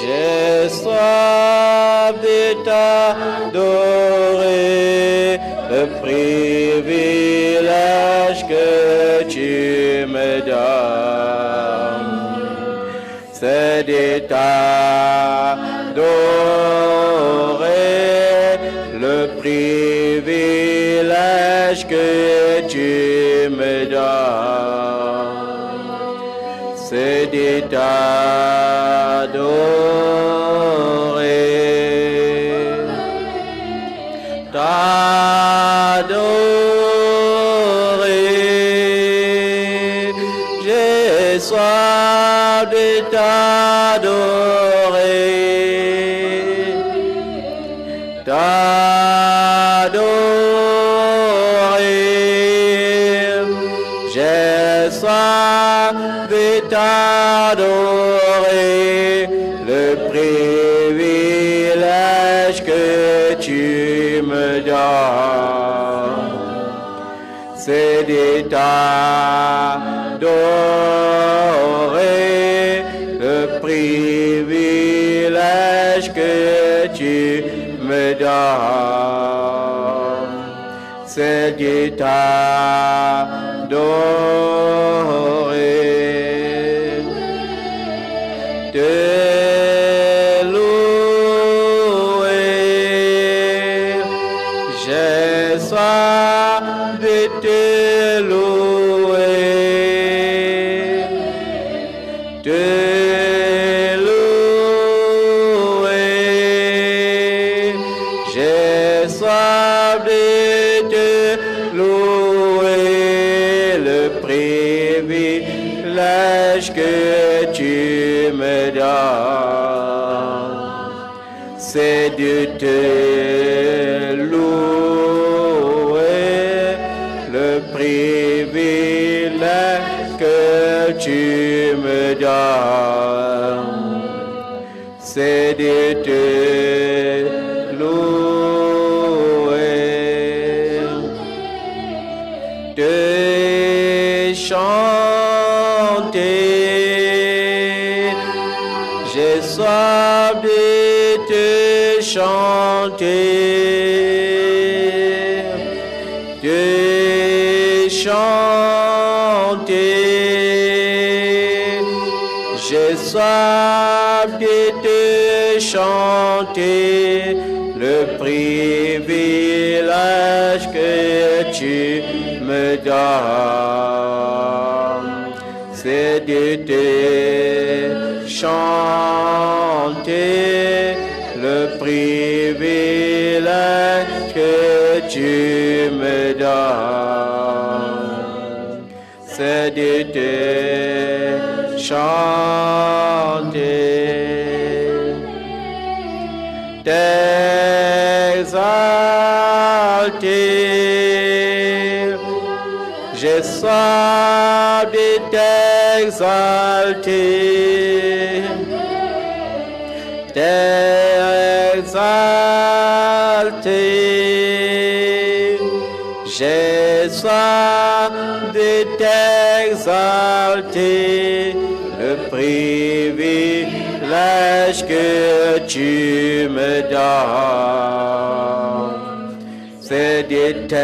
J'ai soif de t'adorer, le privilège que tu me donnes, c'est de t'adorer, le privilège que tu me donnes, c'est de t'adorer, j'ai soif de t'adorer, j'ai soif de t'adorer, le privilège que tu me donnes, c'est de t'adorer, le privilège que tu me donnes, c'est de t'adorer, de louer, j'ai soif de te louer, de louer, j'ai soif de te louer, le privilège que tu me donnes, c'est de te louer, le privilège que tu me donnes, c'est de te louer, de chanter, j'ai soif de te chanter, de chanter, j'ai soif de te chanter, le privilège que tu me donnes, c'est de te chanter, le privilège que tu me donnes, c'est de te chanter, t'exalter, j'ai soif de t'exalter, t'exalter, j'ai soif de t'exalter, le privilège que tu me donnes, c'est de t'exalter,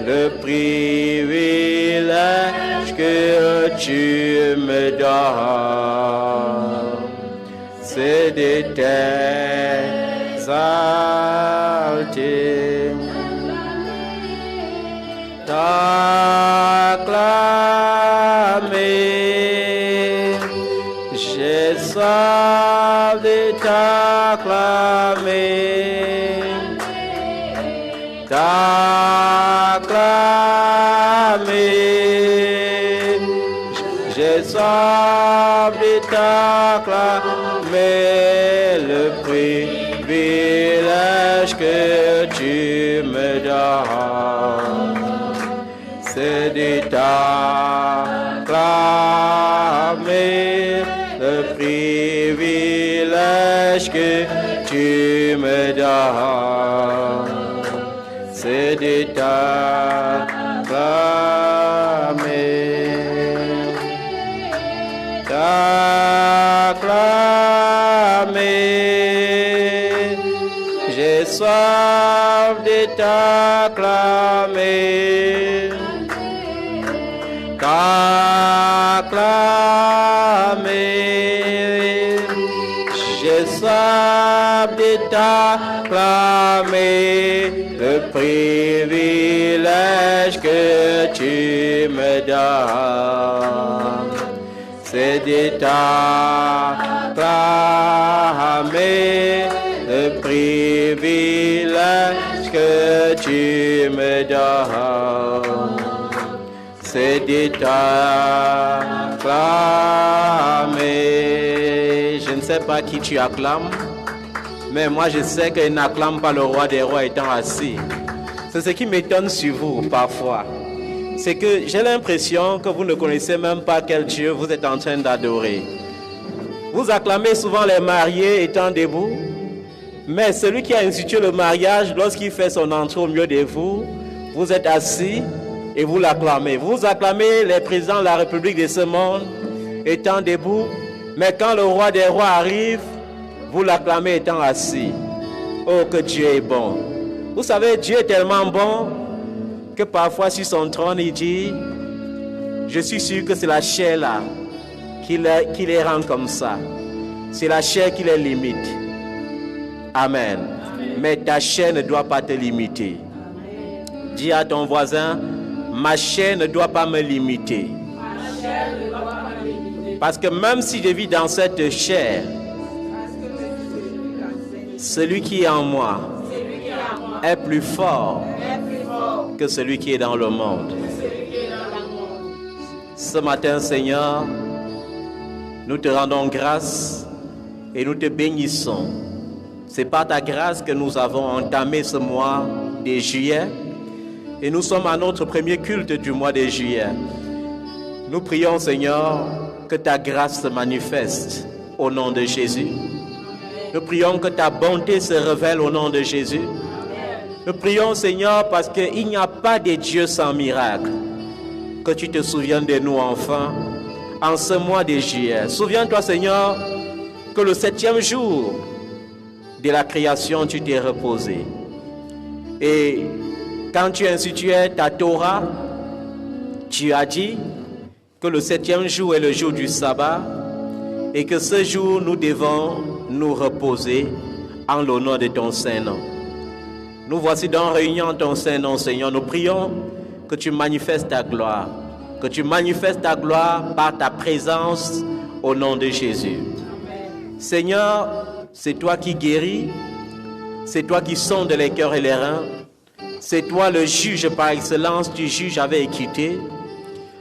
le privilège que tu me donnes, c'est de t'exalter, t'acclamer, j'ai soif de t'acclamer, t'acclamer, j'ai soif de t'acclamer, le privilège que tu me donnes, c'est de t'acclamer, le privilège que tu me donnes, c'est de t'acclamer, t'acclamer. J'ai soif de t'acclamer. T'acclamer. J'ai soif de t'acclamer. Le privilège que tu me donnes, c'est de t'acclamer. Le privilège que tu me donnes, c'est de t'acclamer. Je ne sais pas qui tu acclames, mais moi je sais qu'il n'acclame pas le roi des rois étant assis. C'est ce qui m'étonne sur vous parfois. C'est que j'ai l'impression que vous ne connaissez même pas quel Dieu vous êtes en train d'adorer. Vous acclamez souvent les mariés étant debout, mais celui qui a institué le mariage, lorsqu'il fait son entrée au milieu de vous, vous êtes assis et vous l'acclamez. Vous acclamez les présidents de la République de ce monde étant debout, mais quand le roi des rois arrive, vous l'acclamez étant assis. Oh, que Dieu est bon. Vous savez, Dieu est tellement bon que parfois sur son trône, il dit, je suis sûr que c'est la chair là qui les rend comme ça. C'est la chair qui les limite. Amen. Mais ta chair ne doit pas te limiter. Dis à ton voisin, ma chair ne doit pas me limiter. Parce que même si je vis dans cette chair, celui qui est en moi est plus fort que celui qui est dans le monde. Ce matin, Seigneur, nous te rendons grâce et nous te bénissons. C'est par ta grâce que nous avons entamé ce mois de juillet et nous sommes à notre premier culte du mois de juillet. Nous prions, Seigneur, que ta grâce se manifeste au nom de Jésus. Nous prions que ta bonté se révèle au nom de Jésus. Nous prions, Seigneur, parce qu'il n'y a pas de Dieu sans miracle. Que tu te souviennes de nous, enfants, en ce mois de juillet. Souviens-toi, Seigneur, que le 7e jour de la création, tu t'es reposé. Et quand tu instituais ta Torah, tu as dit que le 7e jour est le jour du sabbat et que ce jour, nous devons nous reposer en l'honneur de ton Saint-Nom. Nous voici dans réunion en ton Saint-Nom, Seigneur. Nous prions que tu manifestes ta gloire. Que tu manifestes ta gloire par ta présence au nom de Jésus. Amen. Seigneur, c'est toi qui guéris. C'est toi qui sondes les cœurs et les reins. C'est toi le juge par excellence. Tu juges avec équité.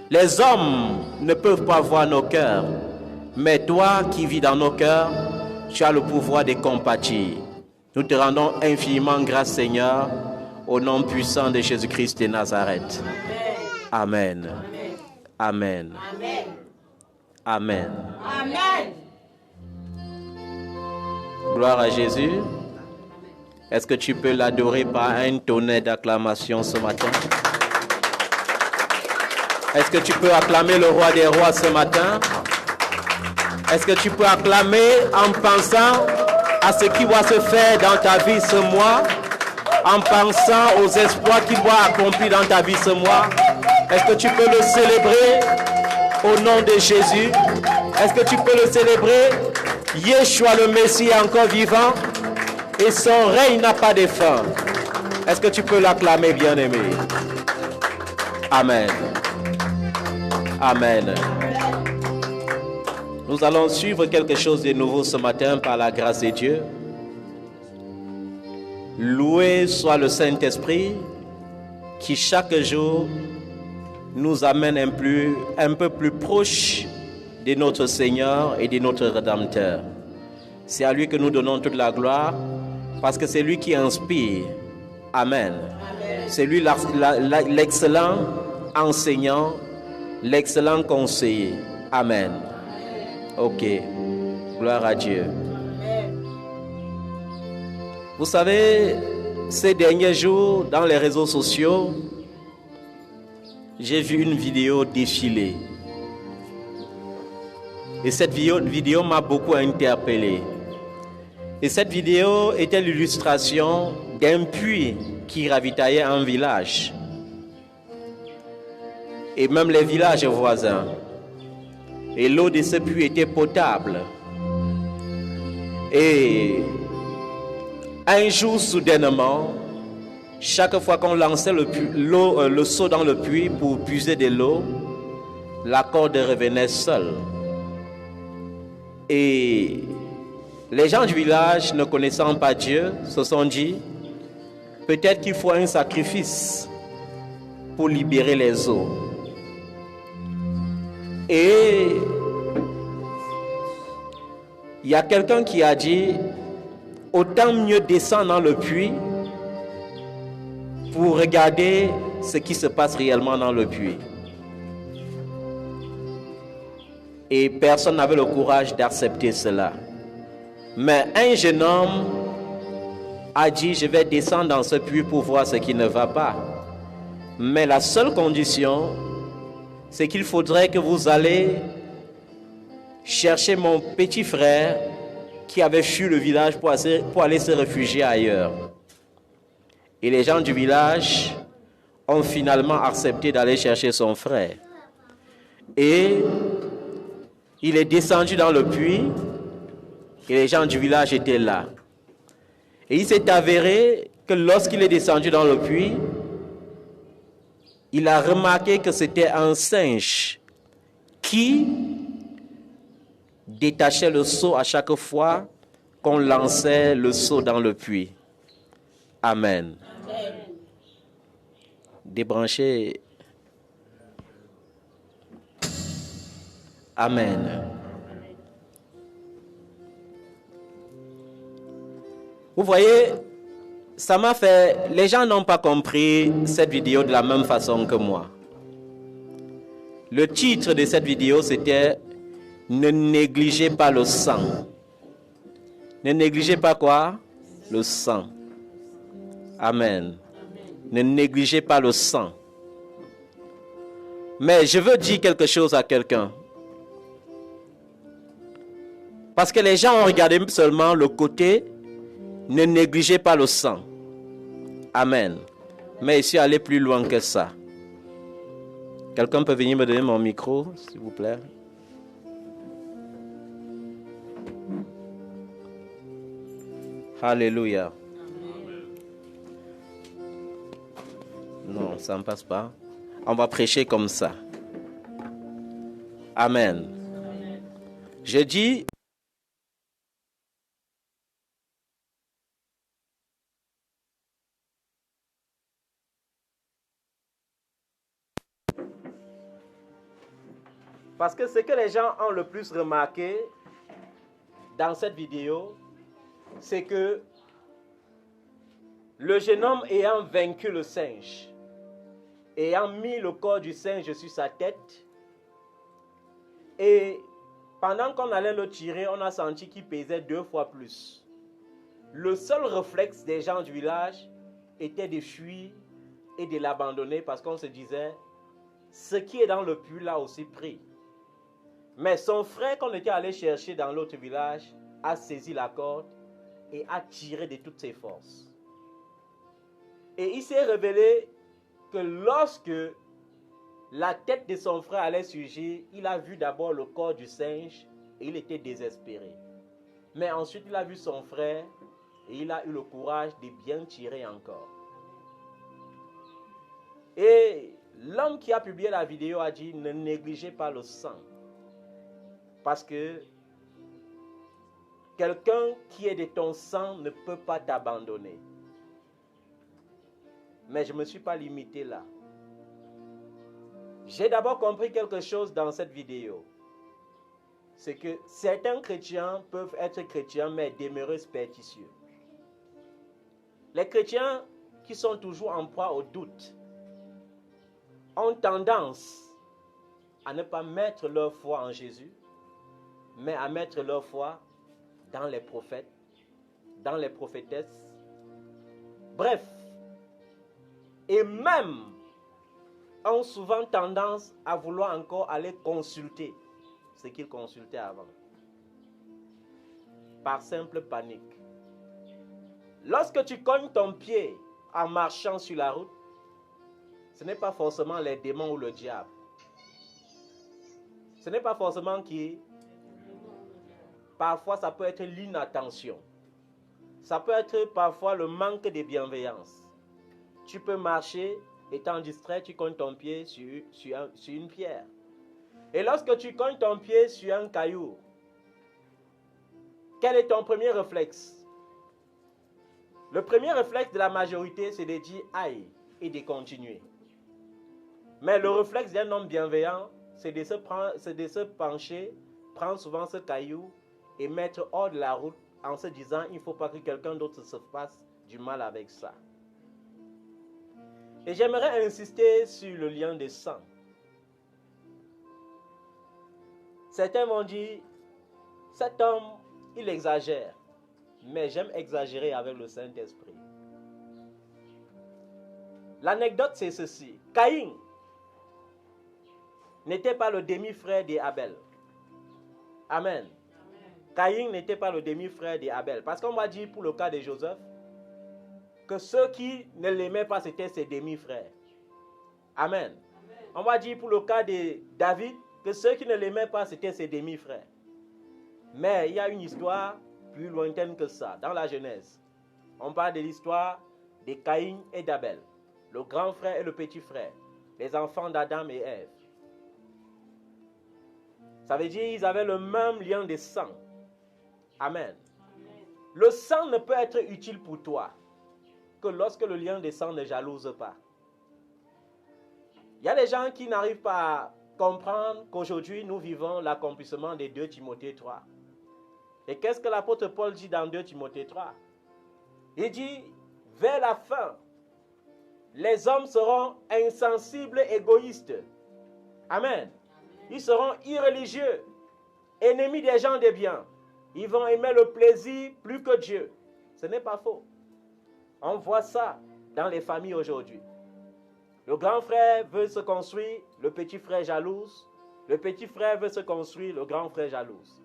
Les hommes ne peuvent pas voir nos cœurs. Mais toi qui vis dans nos cœurs, tu as le pouvoir de compatir. Nous te rendons infiniment grâce, Seigneur, au nom puissant de Jésus-Christ de Nazareth. Amen. Amen. Amen. Amen. Amen. Gloire à Jésus. Est-ce que tu peux l'adorer par un tonnerre d'acclamation ce matin? Est-ce que tu peux acclamer le roi des rois ce matin? Est-ce que tu peux acclamer en pensant à ce qui va se faire dans ta vie ce mois, en pensant aux espoirs qu'il va accomplir dans ta vie ce mois? Est-ce que tu peux le célébrer au nom de Jésus? Est-ce que tu peux le célébrer? Yeshua le Messie est encore vivant et son règne n'a pas de fin. Est-ce que tu peux l'acclamer, bien-aimé? Amen. Amen. Nous allons suivre quelque chose de nouveau ce matin par la grâce de Dieu. Loué soit le Saint-Esprit qui chaque jour nous amène un peu plus proche de notre Seigneur et de notre Rédempteur. C'est à lui que nous donnons toute la gloire parce que c'est lui qui inspire. Amen. C'est lui l'excellent enseignant, l'excellent conseiller. Amen. Ok. Gloire à Dieu. Vous savez, ces derniers jours, dans les réseaux sociaux, j'ai vu une vidéo défiler. Et cette vidéo m'a beaucoup interpellé. Et cette vidéo était l'illustration d'un puits qui ravitaillait un village. Et même les villages voisins. Et l'eau de ce puits était potable. Et un jour, soudainement, chaque fois qu'on lançait le seau dans le puits pour puiser de l'eau, la corde revenait seule. Et les gens du village, ne connaissant pas Dieu, se sont dit, peut-être qu'il faut un sacrifice pour libérer les eaux. Et il y a quelqu'un qui a dit, autant mieux descendre dans le puits pour regarder ce qui se passe réellement dans le puits. Et personne n'avait le courage d'accepter cela. Mais un jeune homme a dit, je vais descendre dans ce puits pour voir ce qui ne va pas. Mais la seule condition, c'est qu'il faudrait que vous allez chercher mon petit frère qui avait fui le village pour aller se réfugier ailleurs. Et les gens du village ont finalement accepté d'aller chercher son frère. Et il est descendu dans le puits et les gens du village étaient là. Et il s'est avéré que lorsqu'il est descendu dans le puits, il a remarqué que c'était un singe qui détachait le seau à chaque fois qu'on lançait le seau dans le puits. Amen. Amen. Débranchez. Amen. Vous voyez, ça m'a fait... Les gens n'ont pas compris cette vidéo de la même façon que moi. Le titre de cette vidéo, c'était « Ne négligez pas le sang ». Ne négligez pas quoi? Le sang. Amen. Ne négligez pas le sang. Mais je veux dire quelque chose à quelqu'un. Parce que les gens ont regardé seulement le côté « Ne négligez pas le sang ». Amen. Mais je suis allé plus loin que ça. Quelqu'un peut venir me donner mon micro, s'il vous plaît? Alléluia. Non, ça ne passe pas. On va prêcher comme ça. Amen. Je dis... Parce que ce que les gens ont le plus remarqué dans cette vidéo, c'est que le jeune homme ayant vaincu le singe, ayant mis le corps du singe sur sa tête, et pendant qu'on allait le tirer, on a senti qu'il pesait 2 fois plus. Le seul réflexe des gens du village était de fuir et de l'abandonner parce qu'on se disait, ce qui est dans le puits l'a aussi pris. Mais son frère qu'on était allé chercher dans l'autre village a saisi la corde et a tiré de toutes ses forces. Et il s'est révélé que lorsque la tête de son frère allait surgir, il a vu d'abord le corps du singe et il était désespéré. Mais ensuite il a vu son frère et il a eu le courage de bien tirer encore. Et l'homme qui a publié la vidéo a dit, ne négligez pas le sang. Parce que quelqu'un qui est de ton sang ne peut pas t'abandonner. Mais je ne me suis pas limité là. J'ai d'abord compris quelque chose dans cette vidéo. C'est que certains chrétiens peuvent être chrétiens mais demeurer superstitieux. Les chrétiens qui sont toujours en proie au doute ont tendance à ne pas mettre leur foi en Jésus, mais à mettre leur foi dans les prophètes, dans les prophétesses. Bref, et même ont souvent tendance à vouloir encore aller consulter ce qu'il consultait avant. Par simple panique. Lorsque tu cognes ton pied en marchant sur la route, ce n'est pas forcément les démons ou le diable. Ce n'est pas forcément qui. Parfois, ça peut être l'inattention. Ça peut être parfois le manque de bienveillance. Tu peux marcher, étant distrait, tu cognes ton pied sur une pierre. Et lorsque tu cognes ton pied sur un caillou, quel est ton premier réflexe? Le premier réflexe de la majorité, c'est de dire aïe et de continuer. Mais le réflexe d'un homme bienveillant, c'est de se pencher, prendre souvent ce caillou et mettre hors de la route en se disant il ne faut pas que quelqu'un d'autre se fasse du mal avec ça. Et j'aimerais insister sur le lien de sang. Certains m'ont dit, cet homme, il exagère. Mais j'aime exagérer avec le Saint-Esprit. L'anecdote, c'est ceci. Caïn n'était pas le demi-frère d'Abel. Amen. Caïn n'était pas le demi-frère d'Abel. Parce qu'on m'a dit pour le cas de Joseph, que ceux qui ne l'aimaient pas, c'était ses demi-frères. Amen. On m'a dit pour le cas de David, que ceux qui ne l'aimaient pas, c'était ses demi-frères. Mais il y a une histoire plus lointaine que ça, dans la Genèse. On parle de l'histoire de Caïn et d'Abel, le grand frère et le petit frère, les enfants d'Adam et Ève. Ça veut dire qu'ils avaient le même lien de sang. Amen. Le sang ne peut être utile pour toi que lorsque le lien de sang ne jalouse pas. Il y a des gens qui n'arrivent pas à comprendre qu'aujourd'hui nous vivons l'accomplissement de 2 Timothée 3. Et qu'est-ce que l'apôtre Paul dit dans 2 Timothée 3? Il dit, vers la fin, les hommes seront insensibles, égoïstes. Amen. Ils seront irréligieux, ennemis des gens de bien. Ils vont aimer le plaisir plus que Dieu. Ce n'est pas faux. On voit ça dans les familles aujourd'hui. Le grand frère veut se construire, le petit frère jalouse. Le petit frère veut se construire, le grand frère jalouse.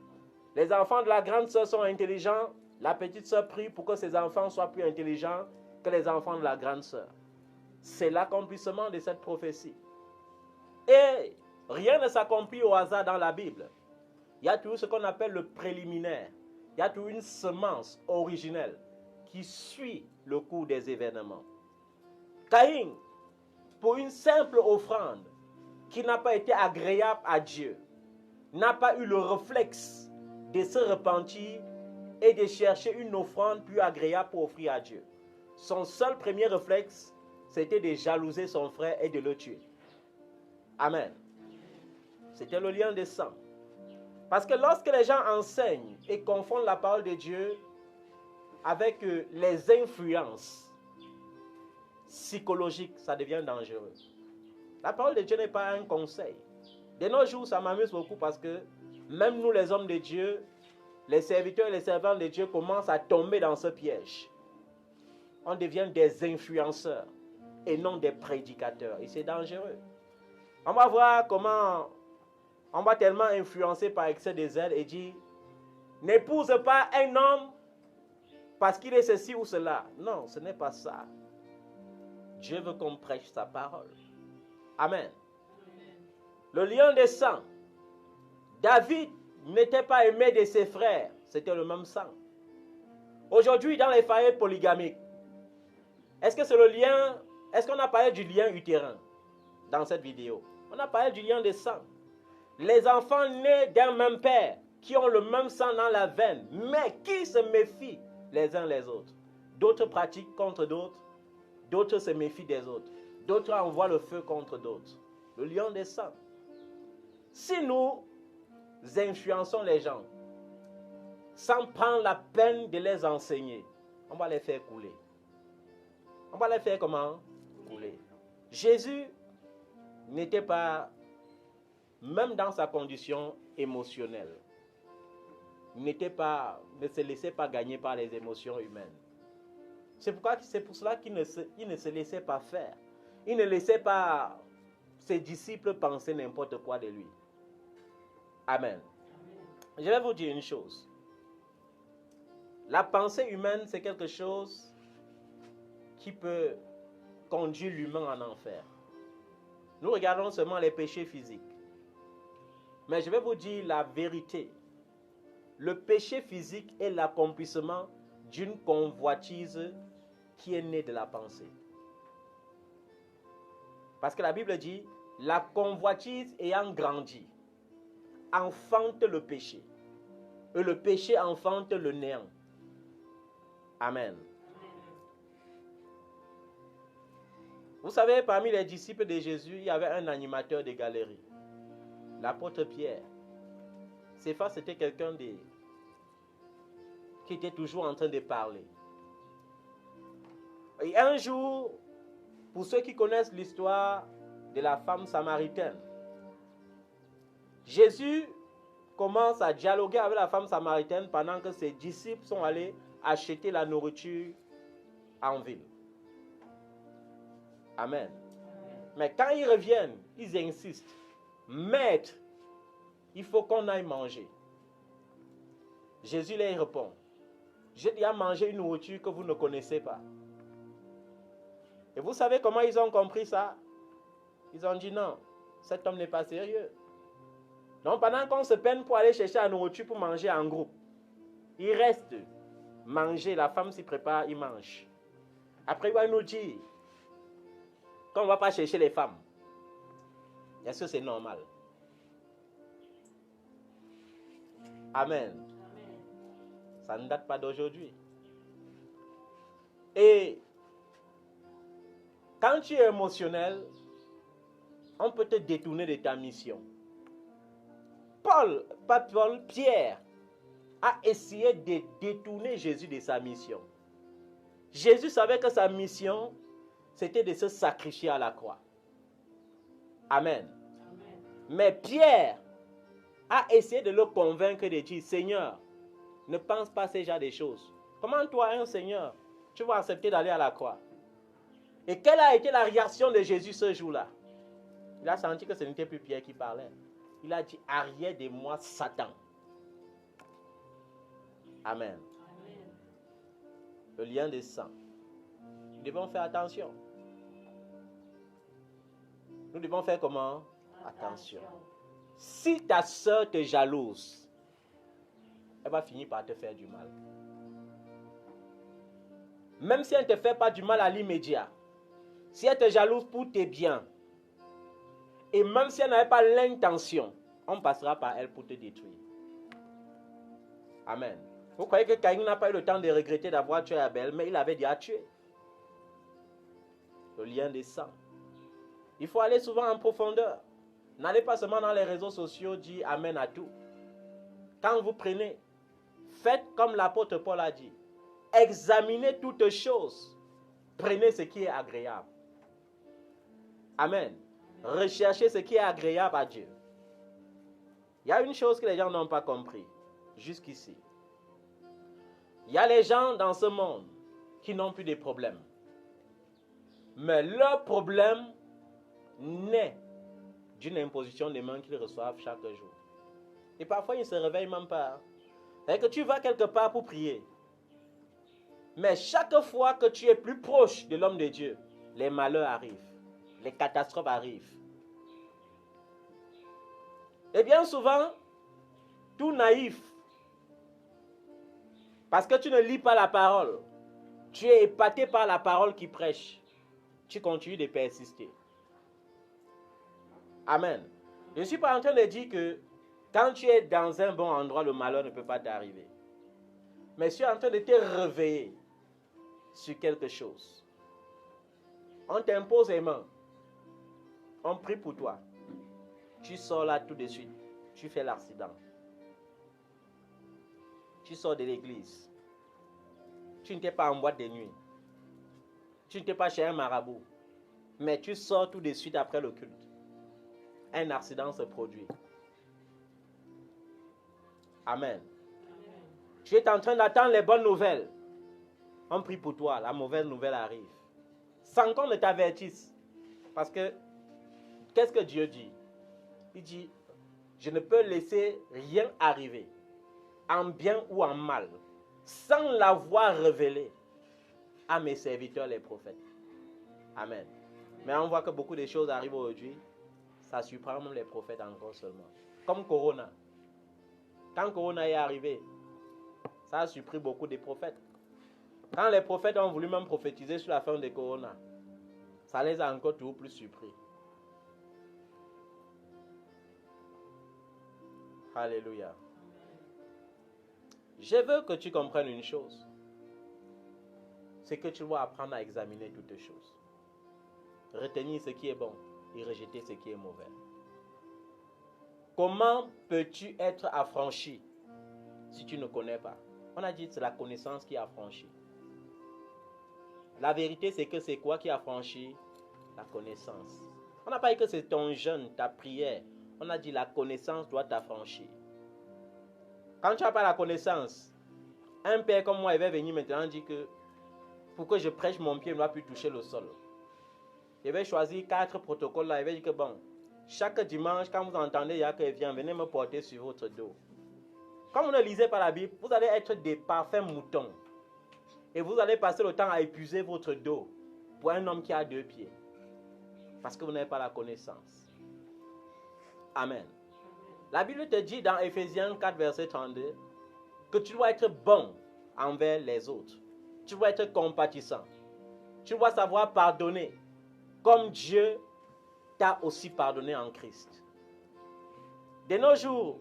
Les enfants de la grande sœur sont intelligents. La petite sœur prie pour que ses enfants soient plus intelligents que les enfants de la grande sœur. C'est l'accomplissement de cette prophétie. Et rien ne s'accomplit au hasard dans la Bible. Il y a toujours ce qu'on appelle le préliminaire. Il y a toujours une semence originelle qui suit le cours des événements. Caïn, pour une simple offrande qui n'a pas été agréable à Dieu, n'a pas eu le réflexe de se repentir et de chercher une offrande plus agréable pour offrir à Dieu. Son seul premier réflexe, c'était de jalouser son frère et de le tuer. Amen. C'était le lien de sang. Parce que lorsque les gens enseignent et confondent la parole de Dieu avec les influences psychologiques, ça devient dangereux. La parole de Dieu n'est pas un conseil. De nos jours, ça m'amuse beaucoup parce que même nous, les hommes de Dieu, les serviteurs et les servants de Dieu commencent à tomber dans ce piège. On devient des influenceurs et non des prédicateurs. Et c'est dangereux. On va voir comment on va tellement influencer par excès de zèle et dire n'épouse pas un homme parce qu'il est ceci ou cela. Non, ce n'est pas ça. Dieu veut qu'on prêche sa parole. Amen. Le lien de sang. David n'était pas aimé de ses frères. C'était le même sang. Aujourd'hui, dans les familles polygamiques, est-ce que c'est le lien, est-ce qu'on a parlé du lien utérin dans cette vidéo? On a parlé du lien de sang. Les enfants nés d'un même père, qui ont le même sang dans la veine, mais qui se méfient les uns les autres. D'autres pratiquent contre d'autres, d'autres se méfient des autres, d'autres envoient le feu contre d'autres. Le lien de sang. Si nous influençons les gens sans prendre la peine de les enseigner, on va les faire couler. On va les faire comment? Couler. Jésus n'était pas, même dans sa condition émotionnelle, ne se laissait pas gagner par les émotions humaines. C'est pour cela qu'il ne se laissait pas faire. Il ne laissait pas ses disciples penser n'importe quoi de lui. Amen. Je vais vous dire une chose. La pensée humaine, c'est quelque chose qui peut conduire l'humain en enfer. Nous regardons seulement les péchés physiques. Mais je vais vous dire la vérité. Le péché physique est l'accomplissement d'une convoitise qui est née de la pensée. Parce que la Bible dit, la convoitise ayant grandi, enfante le péché. Et le péché enfante le néant. Amen. Vous savez, parmi les disciples de Jésus, il y avait un animateur de galerie. L'apôtre Pierre. Céphas, c'était quelqu'un qui était toujours en train de parler. Et un jour, pour ceux qui connaissent l'histoire de la femme samaritaine, Jésus commence à dialoguer avec la femme samaritaine pendant que ses disciples sont allés acheter la nourriture en ville. Amen. Mais quand ils reviennent, ils insistent. Maître, il faut qu'on aille manger. Jésus leur répond. J'ai déjà mangé une nourriture que vous ne connaissez pas. Et vous savez comment ils ont compris ça? Ils ont dit non, cet homme n'est pas sérieux. Donc pendant qu'on se peine pour aller chercher la nourriture pour manger en groupe, il reste manger, la femme s'y prépare, il mange. Après il va nous dire qu'on ne va pas chercher les femmes. Est-ce que c'est normal? Amen. Ça ne date pas d'aujourd'hui. Et quand tu es émotionnel, on peut te détourner de ta mission. Pierre a essayé de détourner Jésus de sa mission. Jésus savait que sa mission, c'était de se sacrifier à la croix. Amen. Amen. Mais Pierre a essayé de le convaincre de dire, Seigneur, ne pense pas ces genre de choses. Comment toi, un Seigneur, tu vas accepter d'aller à la croix? Et quelle a été la réaction de Jésus ce jour-là? Il a senti que ce n'était plus Pierre qui parlait. Il a dit, arrière de moi, Satan. Amen. Amen. Le lien des sangs. Nous devons faire attention. Nous devons faire comment? Attention. Si ta soeur te jalouse, elle va finir par te faire du mal. Même si elle ne te fait pas du mal à l'immédiat, si elle te jalouse pour tes biens, et même si elle n'avait pas l'intention, on passera par elle pour te détruire. Amen. Vous croyez que Caïn n'a pas eu le temps de regretter d'avoir tué Abel, mais il avait déjà tué. Le lien des sangs. Il faut aller souvent en profondeur. N'allez pas seulement dans les réseaux sociaux dire Amen à tout. Quand vous prenez, faites comme l'apôtre Paul a dit. Examinez toutes choses. Prenez ce qui est agréable. Amen. Recherchez ce qui est agréable à Dieu. Il y a une chose que les gens n'ont pas compris jusqu'ici. Il y a les gens dans ce monde qui n'ont plus de problèmes. Mais leur problème naît d'une imposition des mains qu'ils reçoivent chaque jour. Et parfois, ils ne se réveillent même pas. C'est que tu vas quelque part pour prier. Mais chaque fois que tu es plus proche de l'homme de Dieu, les malheurs arrivent. Les catastrophes arrivent. Et bien souvent, tout naïf, parce que tu ne lis pas la parole, tu es épaté par la parole qui prêche, tu continues de persister. Amen. Je ne suis pas en train de dire que quand tu es dans un bon endroit, le malheur ne peut pas t'arriver. Mais je suis en train de te réveiller sur quelque chose. On t'impose les mains. On prie pour toi. Tu sors là tout de suite. Tu fais l'accident. Tu sors de l'église. Tu n'étais pas en boîte de nuit. Tu n'étais pas chez un marabout. Mais tu sors tout de suite après le culte. Un accident se produit. Amen. Tu es en train d'attendre les bonnes nouvelles. On prie pour toi. La mauvaise nouvelle arrive. Sans qu'on ne t'avertisse. Parce que, qu'est-ce que Dieu dit? Il dit, je ne peux laisser rien arriver en bien ou en mal, sans l'avoir révélé à mes serviteurs les prophètes. Amen. Mais on voit que beaucoup de choses arrivent aujourd'hui, ça surprend même les prophètes encore seulement. Comme Corona. Quand Corona est arrivé, ça a surpris beaucoup de prophètes. Quand les prophètes ont voulu même prophétiser sur la fin de Corona, ça les a encore toujours plus surpris. Alléluia. Je veux que tu comprennes une chose. C'est que tu dois apprendre à examiner toutes choses. Retenir ce qui est bon et rejeter ce qui est mauvais. Comment peux-tu être affranchi si tu ne connais pas? On a dit que c'est la connaissance qui affranchit. La vérité, c'est que c'est quoi qui affranchit? La connaissance. On n'a pas dit que c'est ton jeûne, ta prière. On a dit la connaissance doit t'affranchir. Quand tu n'as pas la connaissance, un père comme moi, il va venir maintenant dire que pour que je prêche, mon pied ne doit plus toucher le sol. Il va choisir 4 protocoles là. Il va dire que bon, chaque dimanche, quand vous entendez il y a qui vient, venez me porter sur votre dos. Comme vous ne lisez pas la Bible, vous allez être des parfaits moutons. Et vous allez passer le temps à épuiser votre dos pour un homme qui a 2 pieds. Parce que vous n'avez pas la connaissance. Amen. La Bible te dit dans Ephésiens 4, verset 32, que tu dois être bon envers les autres. Tu dois être compatissant. Tu dois savoir pardonner, comme Dieu t'a aussi pardonné en Christ. De nos jours,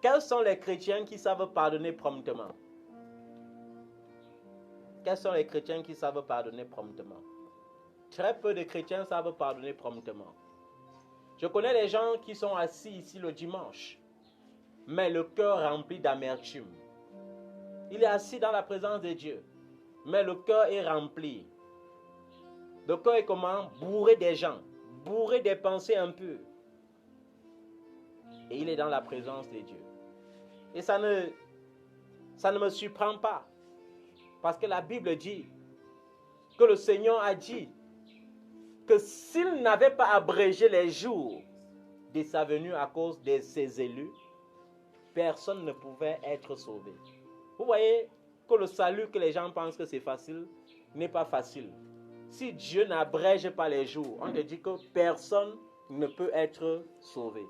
quels sont les chrétiens qui savent pardonner promptement? Quels sont les chrétiens qui savent pardonner promptement? Très peu de chrétiens savent pardonner promptement. Je connais les gens qui sont assis ici le dimanche, mais le cœur rempli d'amertume. Il est assis dans la présence de Dieu, mais le cœur est rempli. Le cœur est comment? Bourré des gens, bourré des pensées impures. Et il est dans la présence de Dieu. Et ça ne me surprend pas. Parce que la Bible dit que le Seigneur a dit que s'il n'avait pas abrégé les jours de sa venue à cause de ses élus, personne ne pouvait être sauvé. Vous voyez que le salut que les gens pensent que c'est facile, n'est pas facile. Si Dieu n'abrège pas les jours, on te dit que personne ne peut être sauvé.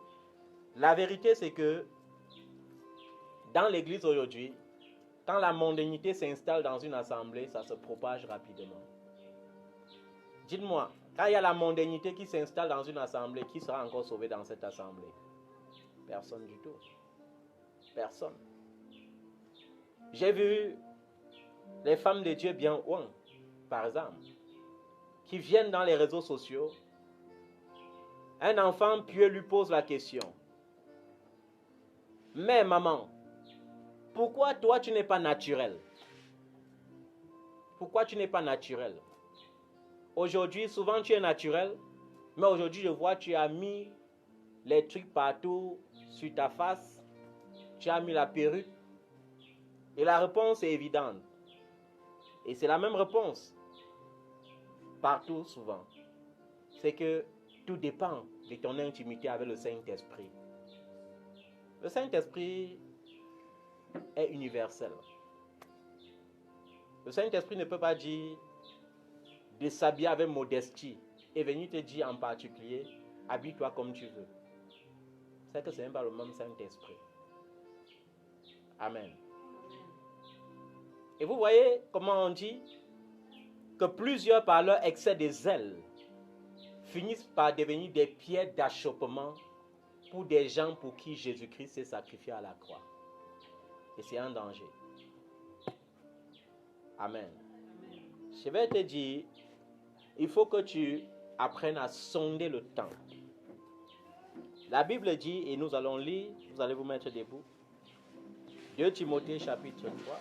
La vérité, c'est que dans l'église aujourd'hui, quand la mondanité s'installe dans une assemblée, ça se propage rapidement. Dites-moi, quand il y a la mondanité qui s'installe dans une assemblée, qui sera encore sauvé dans cette assemblée? Personne du tout. Personne. J'ai vu les femmes de Dieu bien ouin, par exemple, qui viennent dans les réseaux sociaux. Un enfant pieux lui pose la question. Mais maman, pourquoi toi tu n'es pas naturel? Pourquoi tu n'es pas naturel? Aujourd'hui, souvent tu es naturel, mais aujourd'hui je vois tu as mis les trucs partout sur ta face, tu as mis la perruque. Et la réponse est évidente. Et c'est la même réponse partout souvent. C'est que tout dépend de ton intimité avec le Saint-Esprit. Le Saint-Esprit est universel. Le Saint-Esprit ne peut pas dire de s'habiller avec modestie et venir te dire en particulier, habille-toi comme tu veux. C'est que ce n'est pas le même Saint-Esprit. Amen. Et vous voyez comment on dit que plusieurs par leur excès de zèle finissent par devenir des pierres d'achoppement pour des gens pour qui Jésus-Christ s'est sacrifié à la croix. Et c'est un danger. Amen. Je vais te dire, il faut que tu apprennes à sonder le temps. La Bible dit, et nous allons lire, vous allez vous mettre debout, 2 Timothée chapitre 3.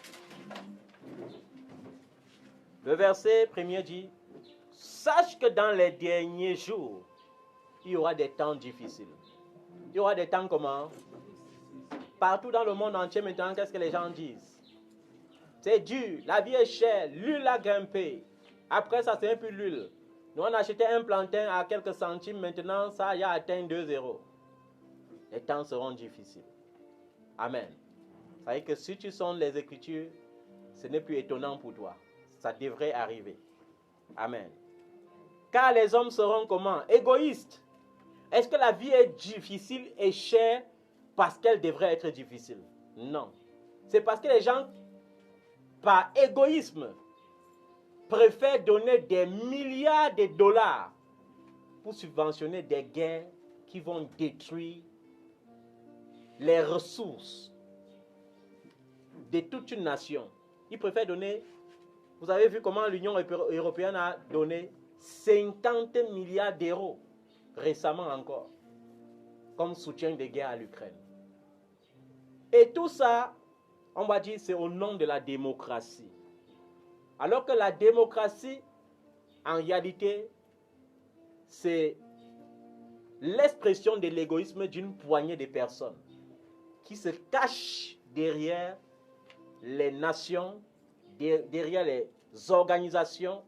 Le verset premier dit, sache que dans les derniers jours, il y aura des temps difficiles. Il y aura des temps comment? Partout dans le monde entier maintenant, qu'est-ce que les gens disent? C'est dur, la vie est chère, l'huile a grimpé. Après ça, c'est un peu l'huile. Nous, on achetait un plantain à quelques centimes, maintenant, ça y a atteint 2 €. Les temps seront difficiles. Amen. C'est-à-dire que si tu sondes les Écritures, ce n'est plus étonnant pour toi. Ça devrait arriver. Amen. Car les hommes seront comment? Égoïstes. Est-ce que la vie est difficile et chère parce qu'elle devrait être difficile? Non. C'est parce que les gens, par égoïsme, préfèrent donner des milliards de dollars pour subventionner des guerres qui vont détruire les ressources de toute une nation. Ils préfèrent donner, vous avez vu comment l'Union européenne a donné 50 milliards d'euros récemment encore, comme soutien de guerre à l'Ukraine. Et tout ça, on va dire, c'est au nom de la démocratie. Alors que la démocratie, en réalité, c'est l'expression de l'égoïsme d'une poignée de personnes qui se cachent derrière les nations, derrière les organisations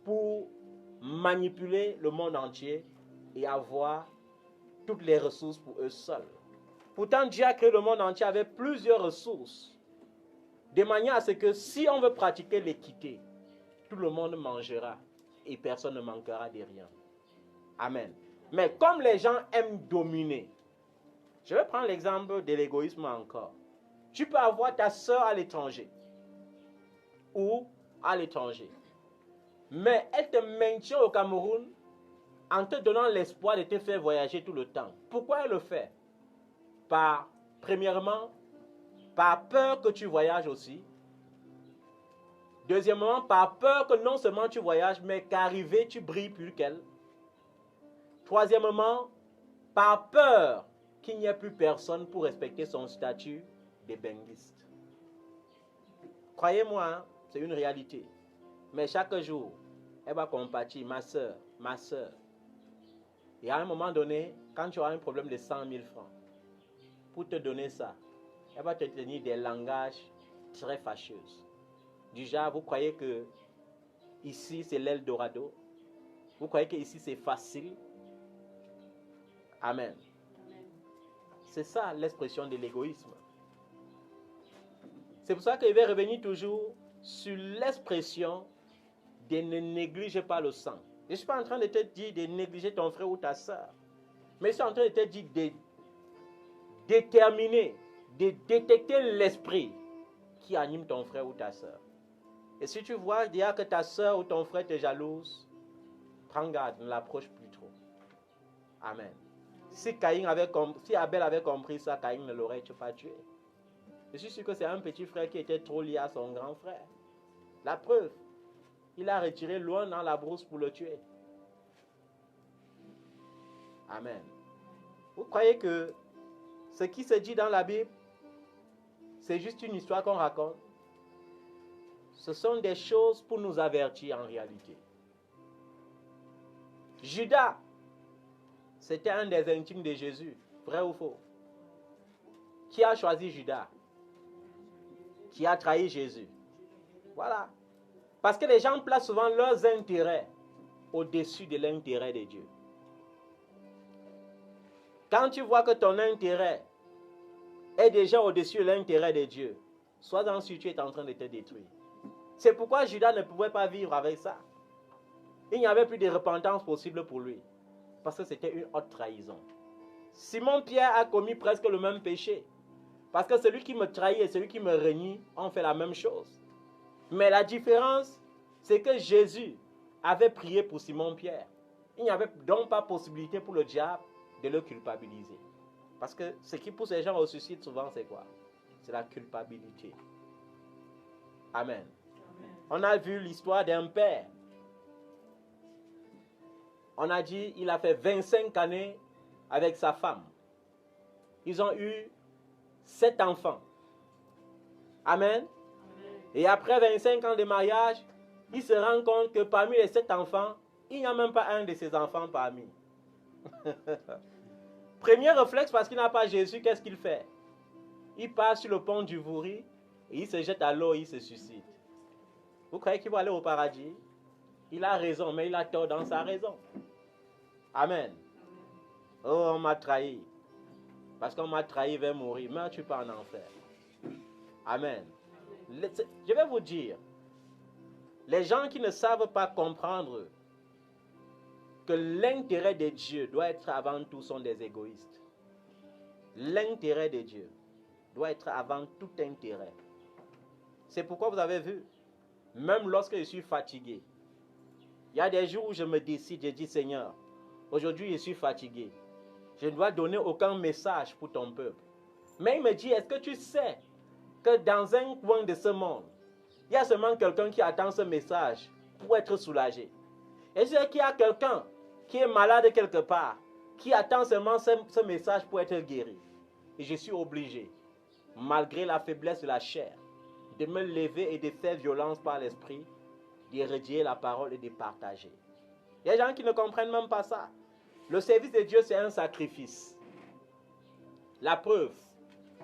pour manipuler le monde entier et avoir toutes les ressources pour eux seuls. Pourtant, Dieu a créé le monde entier avec plusieurs ressources, de manière à ce que si on veut pratiquer l'équité, tout le monde mangera et personne ne manquera de rien. Amen. Mais comme les gens aiment dominer, je vais prendre l'exemple de l'égoïsme encore. Tu peux avoir ta soeur à l'étranger ou à l'étranger, mais elle te maintient au Cameroun en te donnant l'espoir de te faire voyager tout le temps. Pourquoi elle le fait? Premièrement, par peur que tu voyages aussi. Deuxièmement, par peur que non seulement tu voyages, mais qu'arrivé, tu brilles plus qu'elle. Troisièmement, par peur qu'il n'y ait plus personne pour respecter son statut de benguiste. Croyez-moi, hein, c'est une réalité. Mais chaque jour, elle va compatir, ma soeur. Et à un moment donné, quand tu auras un problème de 100 000 francs, pour te donner ça, elle va te tenir des langages très fâcheux. Du genre, vous croyez que ici c'est l'Eldorado? Vous croyez que ici c'est facile? Amen. C'est ça l'expression de l'égoïsme. C'est pour ça que je vais revenir toujours sur l'expression de ne néglige pas le sang. Je ne suis pas en train de te dire de négliger ton frère ou ta soeur, mais je suis en train de te dire de déterminer, de détecter l'esprit qui anime ton frère ou ta soeur. Et si tu vois déjà que ta soeur ou ton frère te jalouse, prends garde, ne l'approche plus trop. Amen. Si Abel avait compris ça, Caïn ne l'aurait pas tué. Je suis sûr que c'est un petit frère qui était trop lié à son grand frère. La preuve, il a retiré loin dans la brousse pour le tuer. Amen. Vous croyez que ce qui se dit dans la Bible, c'est juste une histoire qu'on raconte? Ce sont des choses pour nous avertir en réalité. Judas, c'était un des intimes de Jésus, vrai ou faux? Qui a choisi Judas? Qui a trahi Jésus? Voilà. Parce que les gens placent souvent leurs intérêts au-dessus de l'intérêt de Dieu. Quand tu vois que ton intérêt est déjà au-dessus de l'intérêt de Dieu, sois-en sûr, tu es en train de te détruire. C'est pourquoi Judas ne pouvait pas vivre avec ça. Il n'y avait plus de repentance possible pour lui. Parce que c'était une haute trahison. Simon-Pierre a commis presque le même péché. Parce que celui qui me trahit et celui qui me renie ont fait la même chose. Mais la différence, c'est que Jésus avait prié pour Simon-Pierre. Il n'y avait donc pas possibilité pour le diable de le culpabiliser. Parce que ce qui pousse les gens au suicide souvent, c'est quoi? C'est la culpabilité. Amen. On a vu l'histoire d'un père. On a dit il a fait 25 années avec sa femme. Ils ont eu 7 enfants. Amen. Et après 25 ans de mariage, il se rend compte que parmi les 7 enfants, il n'y a même pas un de ses enfants parmi. Premier réflexe, parce qu'il n'a pas Jésus, qu'est-ce qu'il fait? Il passe sur le pont du Vouri et il se jette à l'eau et il se suicide. Vous croyez qu'il va aller au paradis? Il a raison, mais il a tort dans sa raison. Amen. Oh, on m'a trahi. Parce qu'on m'a trahi, il va mourir. Meurs-tu pas en enfer? Amen. Je vais vous dire, les gens qui ne savent pas comprendre que l'intérêt de Dieu doit être avant tout sont des égoïstes. L'intérêt de Dieu doit être avant tout intérêt. C'est pourquoi vous avez vu, même lorsque je suis fatigué, il y a des jours où je me décide, je dis Seigneur, aujourd'hui je suis fatigué. Je ne dois donner aucun message pour ton peuple. Mais il me dit, est-ce que tu sais que dans un coin de ce monde, il y a seulement quelqu'un qui attend ce message pour être soulagé. Et je sais qu'il y a quelqu'un qui est malade quelque part, qui attend seulement ce message pour être guéri. Et je suis obligé, malgré la faiblesse de la chair, de me lever et de faire violence par l'esprit, d'éradier la parole et de partager. Il y a des gens qui ne comprennent même pas ça. Le service de Dieu, c'est un sacrifice. La preuve,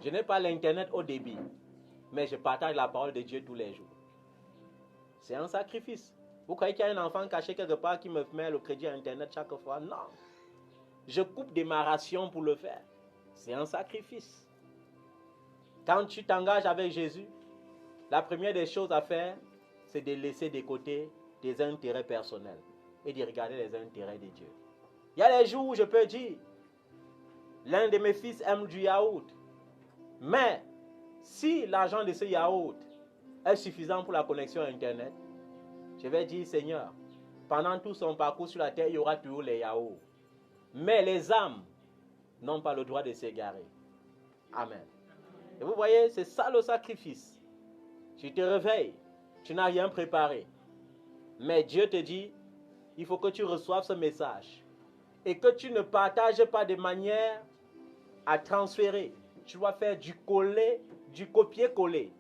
je n'ai pas l'internet au débit, mais je partage la parole de Dieu tous les jours. C'est un sacrifice. Vous croyez qu'il y a un enfant caché quelque part qui me met le crédit à internet chaque fois? Non. Je coupe de ma ration pour le faire. C'est un sacrifice. Quand tu t'engages avec Jésus, la première des choses à faire, c'est de laisser de côté tes intérêts personnels et de regarder les intérêts de Dieu. Il y a des jours où je peux dire, l'un de mes fils aime du yaourt, mais si l'argent de ce yaourt est suffisant pour la connexion Internet, je vais dire, Seigneur, pendant tout son parcours sur la terre, il y aura toujours les yaourts. Mais les âmes n'ont pas le droit de s'égarer. Amen. Et vous voyez, c'est ça le sacrifice. Tu te réveilles, tu n'as rien préparé. Mais Dieu te dit, il faut que tu reçoives ce message. Et que tu ne partages pas de manière à transférer. Tu dois faire du copier-coller.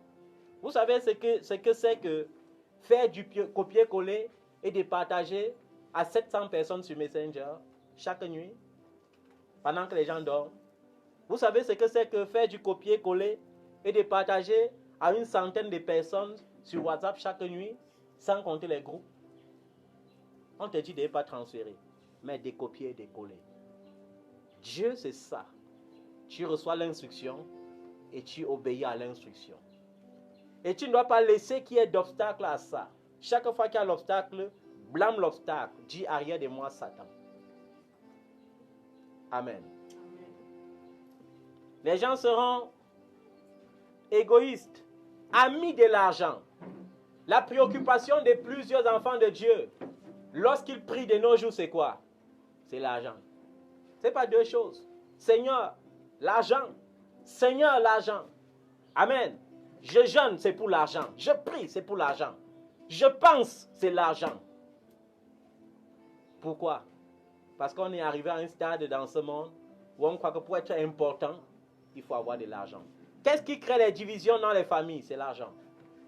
Vous savez ce que c'est que faire du copier-coller et de partager à 700 personnes sur Messenger chaque nuit, pendant que les gens dorment. Vous savez ce que c'est que faire du copier-coller et de partager à une centaine de personnes sur WhatsApp chaque nuit, sans compter les groupes. On te dit de ne pas transférer, mais de copier et de coller. Dieu, c'est ça. Tu reçois l'instruction et tu obéis à l'instruction. Et tu ne dois pas laisser qu'il y ait d'obstacle à ça. Chaque fois qu'il y a l'obstacle, blâme l'obstacle. Dis arrière de moi, Satan. Amen. Les gens seront égoïstes, amis de l'argent. La préoccupation de plusieurs enfants de Dieu, lorsqu'ils prient de nos jours, c'est quoi? C'est l'argent. Ce n'est pas deux choses. Seigneur, l'argent. Seigneur, l'argent. Amen. Je jeûne, c'est pour l'argent. Je prie, c'est pour l'argent. Je pense, c'est l'argent. Pourquoi? Parce qu'on est arrivé à un stade dans ce monde où on croit que pour être important, il faut avoir de l'argent. Qu'est-ce qui crée les divisions dans les familles? C'est l'argent.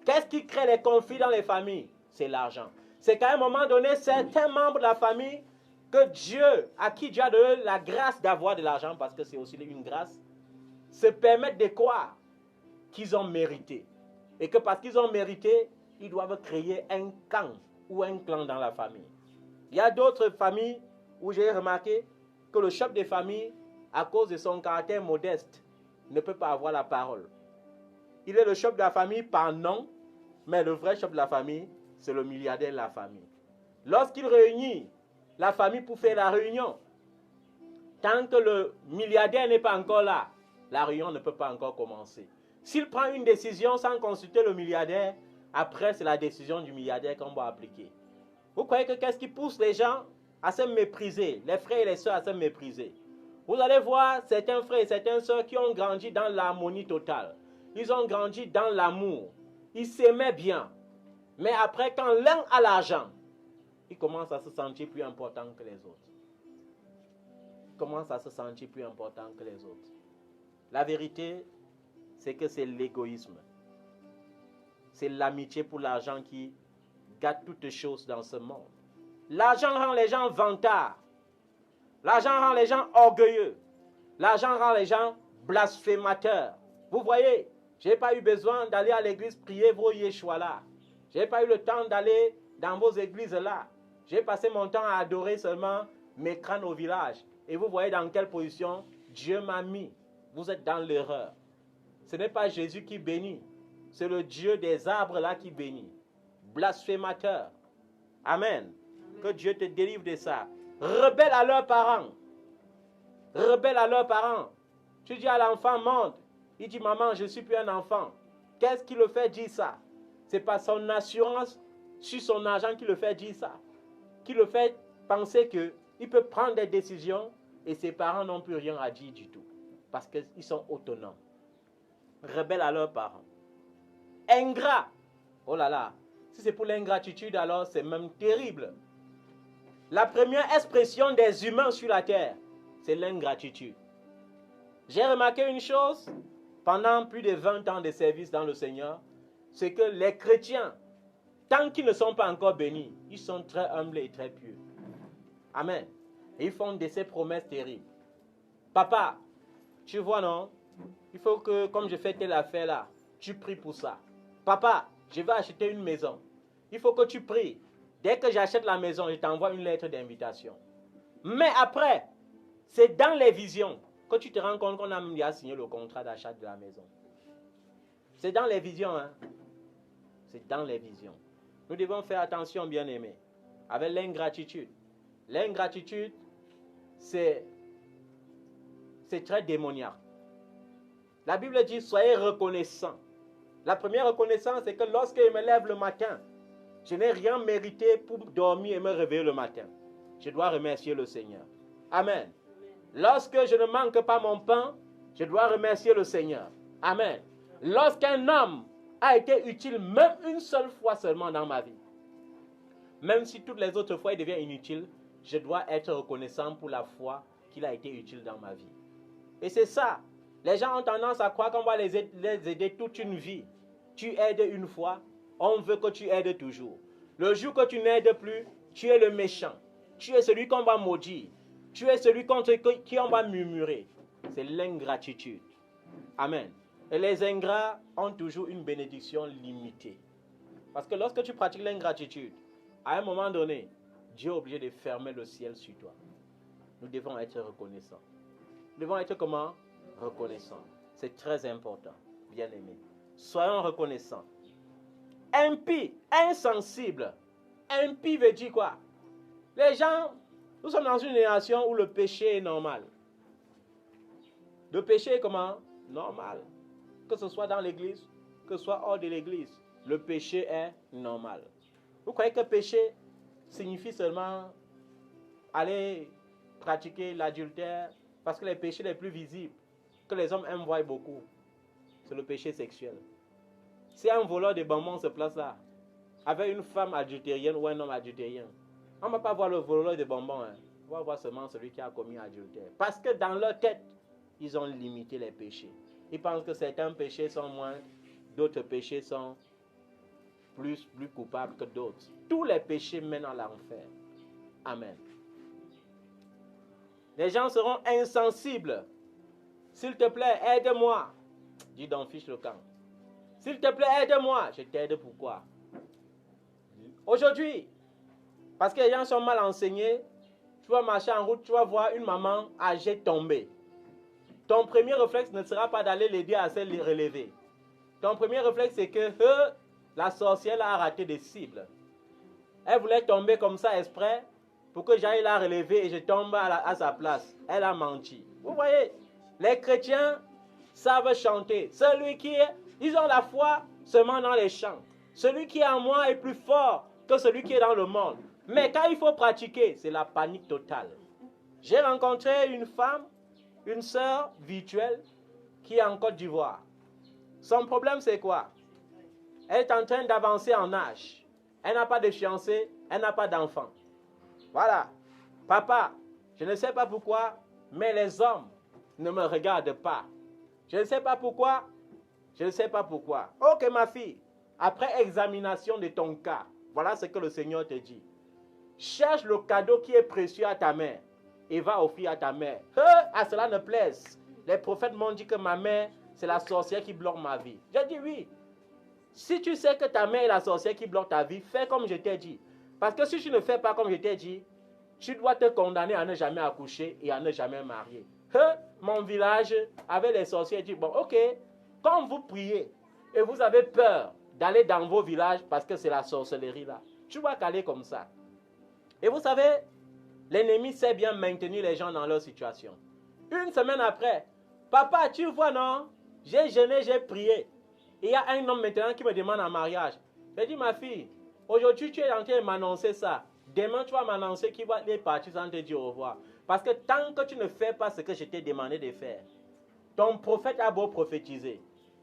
Qu'est-ce qui crée les conflits dans les familles? C'est l'argent. C'est qu'à un moment donné, certains membres de la famille, à qui Dieu a donné la grâce d'avoir de l'argent, parce que c'est aussi une grâce, se permettent de croire qu'ils ont mérité. Et que parce qu'ils ont mérité, ils doivent créer un camp ou un clan dans la famille. Il y a d'autres familles où j'ai remarqué que le chef de famille, à cause de son caractère modeste, ne peut pas avoir la parole. Il est le chef de la famille par nom, mais le vrai chef de la famille, c'est le milliardaire de la famille. Lorsqu'il réunit la famille pour faire la réunion, tant que le milliardaire n'est pas encore là, la réunion ne peut pas encore commencer. S'il prend une décision sans consulter le milliardaire, après c'est la décision du milliardaire qu'on va appliquer. Vous croyez que qu'est-ce qui pousse les gens à se mépriser, les frères et les sœurs à se mépriser? Vous allez voir certains frères et certaines sœurs qui ont grandi dans l'harmonie totale. Ils ont grandi dans l'amour. Ils s'aimaient bien. Mais après, quand l'un a l'argent, il commence à se sentir plus important que les autres. Il commence à se sentir plus important que les autres. La vérité, c'est que c'est l'égoïsme. C'est l'amitié pour l'argent qui gâte toutes choses dans ce monde. L'argent rend les gens vantards. L'argent rend les gens orgueilleux. L'argent rend les gens blasphémateurs. Vous voyez, je n'ai pas eu besoin d'aller à l'église prier vos Yeshua là. Je n'ai pas eu le temps d'aller dans vos églises là. J'ai passé mon temps à adorer seulement mes crânes au village. Et vous voyez dans quelle position Dieu m'a mis. Vous êtes dans l'erreur. Ce n'est pas Jésus qui bénit. c'est le Dieu des arbres là qui bénit. Blasphémateur. Amen. Que Dieu te délivre de ça. Rebelles à leurs parents. Rebelles à leurs parents. Tu dis à l'enfant, monte. Il dit, maman, je ne suis plus un enfant. Qu'est-ce qui le fait dire ça? C'est pas son assurance sur son argent qui le fait dire ça. Qui le fait penser qu'il peut prendre des décisions et ses parents n'ont plus rien à dire du tout. Parce qu'ils sont autonomes. Rebelles à leurs parents. Ingrats. Oh là là. Si c'est pour l'ingratitude, alors c'est même terrible. La première expression des humains sur la terre, c'est l'ingratitude. J'ai remarqué une chose, pendant plus de 20 ans de service dans le Seigneur, c'est que les chrétiens, tant qu'ils ne sont pas encore bénis, ils sont très humbles et très pieux. Amen. Et ils font de ces promesses terribles. Papa, tu vois non, il faut que, comme je fais telle affaire là, tu pries pour ça. Papa, je vais acheter une maison. Il faut que tu pries. Dès que j'achète la maison, je t'envoie une lettre d'invitation. Mais après, c'est dans les visions que tu te rends compte qu'on a déjà signé le contrat d'achat de la maison. C'est dans les visions, hein. C'est dans les visions. Nous devons faire attention, bien-aimés, avec l'ingratitude. L'ingratitude, c'est très démoniaque. La Bible dit, soyez reconnaissants. La première reconnaissance, c'est que lorsque je me lève le matin, je n'ai rien mérité pour dormir et me réveiller le matin. Je dois remercier le Seigneur. Amen. Lorsque je ne manque pas mon pain, je dois remercier le Seigneur. Amen. Lorsqu'un homme a été utile même une seule fois seulement dans ma vie, même si toutes les autres fois il devient inutile, je dois être reconnaissant pour la fois qu'il a été utile dans ma vie. Et c'est ça. Les gens ont tendance à croire qu'on va les aider toute une vie. Tu aides une fois, on veut que tu aides toujours. Le jour que tu n'aides plus, tu es le méchant. Tu es celui qu'on va maudire. Tu es celui contre qui on va murmurer. C'est l'ingratitude. Amen. Et les ingrats ont toujours une bénédiction limitée. Parce que lorsque tu pratiques l'ingratitude, à un moment donné, Dieu est obligé de fermer le ciel sur toi. Nous devons être reconnaissants. Nous devons être comment? Reconnaissants. C'est très important, bien-aimés. Soyons reconnaissants. Impie, insensible. Impie veut dire quoi? Les gens, nous sommes dans une génération où le péché est normal. Le péché est comment? Normal. Que ce soit dans l'église, que ce soit hors de l'église, le péché est normal. Vous croyez que péché signifie seulement aller pratiquer l'adultère? Parce que les péchés les plus visibles que les hommes aiment voir beaucoup, c'est le péché sexuel. Si un voleur de bonbons se place là, avec une femme adultérienne ou un homme adultérien, on ne va pas voir le voleur de bonbons, hein. On va voir seulement celui qui a commis adultère. Parce que dans leur tête, ils ont limité les péchés. Ils pensent que certains péchés sont moins, d'autres péchés sont plus coupables que d'autres. Tous les péchés mènent à l'enfer. Amen. Les gens seront insensibles. S'il te plaît, aide-moi. Dis donc, fiche le camp. S'il te plaît, aide-moi. Je t'aide pourquoi? Aujourd'hui, parce que les gens sont mal enseignés, tu vas marcher en route, tu vas voir une maman âgée tomber. Ton premier réflexe ne sera pas d'aller l'aider à se relever. Ton premier réflexe, c'est que la sorcière a raté des cibles. Elle voulait tomber comme ça exprès pour que j'aille la relever et je tombe à sa place. Elle a menti. Vous voyez, les chrétiens savent chanter. Ils ont la foi seulement dans les chants. Celui qui est en moi est plus fort que celui qui est dans le monde. Mais quand il faut pratiquer, c'est la panique totale. J'ai rencontré une femme, une sœur virtuelle qui est en Côte d'Ivoire. Son problème, c'est quoi? Elle est en train d'avancer en âge. Elle n'a pas de fiancé, elle n'a pas d'enfant. Voilà. Papa, je ne sais pas pourquoi, mais les hommes ne me regardent pas. Je ne sais pas pourquoi. Je ne sais pas pourquoi. Ok, ma fille, après examination de ton cas, voilà ce que le Seigneur te dit. Cherche le cadeau qui est précieux à ta mère et va offrir à ta mère. À cela ne plaise. Les prophètes m'ont dit que ma mère, c'est la sorcière qui bloque ma vie. J'ai dit oui. Si tu sais que ta mère est la sorcière qui bloque ta vie, fais comme je t'ai dit. Parce que si tu ne fais pas comme je t'ai dit, tu dois te condamner à ne jamais accoucher et à ne jamais marier. Mon village, avec les sorciers, dit, bon, ok, quand vous priez, et vous avez peur d'aller dans vos villages parce que c'est la sorcellerie là. Tu vas caler comme ça. Et vous savez, l'ennemi sait bien maintenir les gens dans leur situation. Une semaine après, papa, tu vois non, j'ai jeûné, j'ai prié. Il y a un homme maintenant qui me demande en mariage. J'ai dit, ma fille, aujourd'hui tu es en train de m'annoncer ça. Demain tu vas m'annoncer qu'il va partir sans te dire au revoir. Parce que tant que tu ne fais pas ce que je t'ai demandé de faire, ton prophète a beau prophétiser,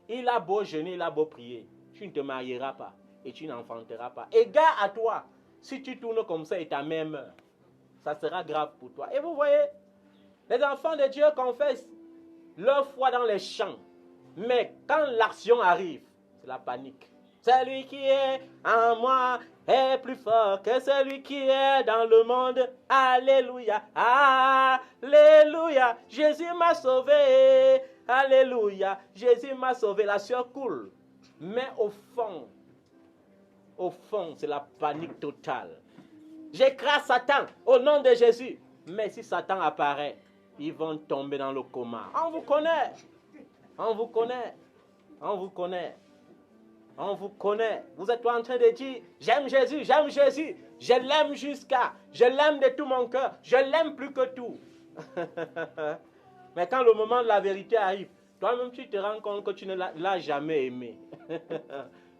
il a beau jeûner, il a beau prier, tu ne te marieras pas et tu n'enfanteras pas. Et gare à toi, si tu tournes comme ça et ta mère meurt, ça sera grave pour toi. Et vous voyez, les enfants de Dieu confessent leur foi dans les chants. Mais quand l'action arrive, c'est la panique. Celui qui est en moi est plus fort que celui qui est dans le monde. Alléluia, alléluia, Jésus m'a sauvé. Alléluia, Jésus m'a sauvé. La sueur coule. Mais au fond, c'est la panique totale. J'écrase Satan au nom de Jésus. Mais si Satan apparaît, ils vont tomber dans le coma. On vous connaît. On vous connaît. On vous connaît. On vous connaît. Vous êtes en train de dire, j'aime Jésus, j'aime Jésus. Je l'aime jusqu'à. Je l'aime de tout mon cœur. Je l'aime plus que tout. Mais quand le moment de la vérité arrive, toi-même tu te rends compte que tu ne l'as jamais aimé.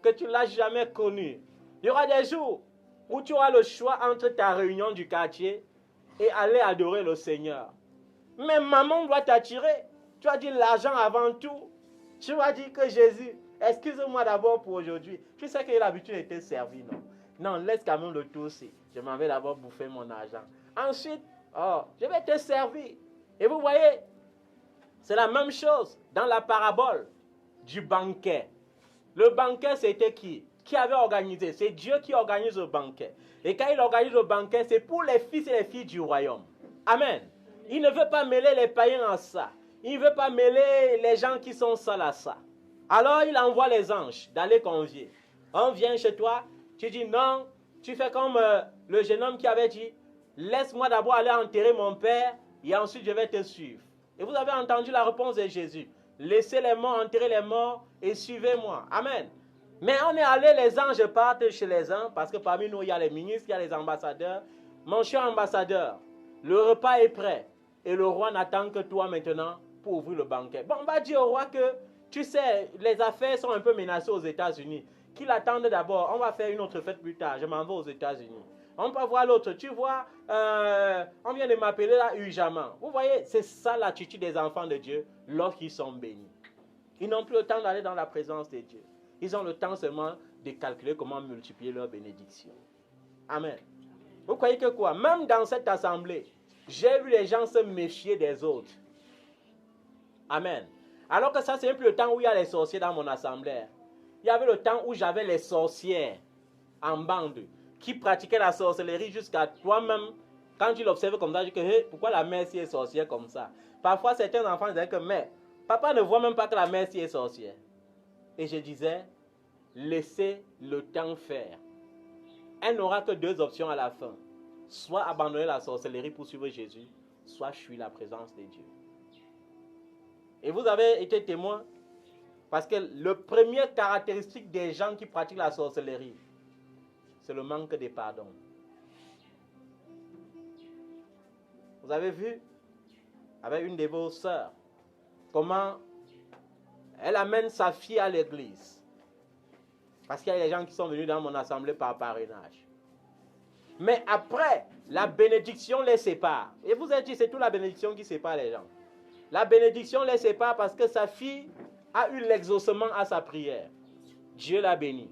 Que tu ne l'as jamais connu. Il y aura des jours où tu auras le choix entre ta réunion du quartier et aller adorer le Seigneur. Mais maman doit t'attirer. Tu as dit l'argent avant tout. Tu vas dire que Jésus, excuse-moi d'abord pour aujourd'hui. Tu sais qu'il a l'habitude de te servir, non? Non, laisse quand même le tousser. Je m'en vais d'abord bouffer mon argent. Ensuite, je vais te servir. Et vous voyez, c'est la même chose dans la parabole du banquet. Le banquet, c'était qui? Qui avait organisé? C'est Dieu qui organise le banquet. Et quand il organise le banquet, c'est pour les fils et les filles du royaume. Amen. Il ne veut pas mêler les païens à ça. Il ne veut pas mêler les gens qui sont sales à ça. Alors il envoie les anges d'aller convier. On vient chez toi, tu dis non, tu fais comme le jeune homme qui avait dit, laisse-moi d'abord aller enterrer mon père et ensuite je vais te suivre. Et vous avez entendu la réponse de Jésus. Laissez les morts enterrer les morts et suivez-moi. Amen. Mais on est allé, les anges partent chez les uns parce que parmi nous il y a les ministres, il y a les ambassadeurs. Mon cher ambassadeur, le repas est prêt et le roi n'attend que toi maintenant pour ouvrir le banquet. Bon, on va dire au roi que, tu sais, les affaires sont un peu menacées aux États-Unis. Qu'il attende d'abord, on va faire une autre fête plus tard, je m'en vais aux États-Unis. On peut voir l'autre, tu vois, on vient de m'appeler là urgemment. Vous voyez, c'est ça l'attitude des enfants de Dieu lorsqu'ils sont bénis. Ils n'ont plus le temps d'aller dans la présence de Dieu. Ils ont le temps seulement de calculer comment multiplier leurs bénédictions. Amen. Vous croyez que quoi? Même dans cette assemblée, j'ai vu les gens se méfier des autres. Amen. Alors que ça, c'est un peu le temps où il y a les sorciers dans mon assemblée. Il y avait le temps où j'avais les sorcières en bande qui pratiquaient la sorcellerie jusqu'à toi-même. Quand tu l'observes comme ça, tu dis que hey, pourquoi la mère si est sorcière comme ça? Parfois, certains enfants disaient que mais papa ne voit même pas que la mère si est sorcière. Et je disais, laissez le temps faire. Elle n'aura que deux options à la fin. Soit abandonner la sorcellerie pour suivre Jésus, soit fuir la présence de Dieu. Et vous avez été témoin parce que le premier caractéristique des gens qui pratiquent la sorcellerie, c'est le manque de pardon. Vous avez vu avec une de vos sœurs comment elle amène sa fille à l'église. Parce qu'il y a des gens qui sont venus dans mon assemblée par parrainage. Mais après, la bénédiction les sépare. Et vous avez dit, c'est toute la bénédiction qui sépare les gens. La bénédiction les sépare parce que sa fille a eu l'exaucement à sa prière. Dieu l'a béni.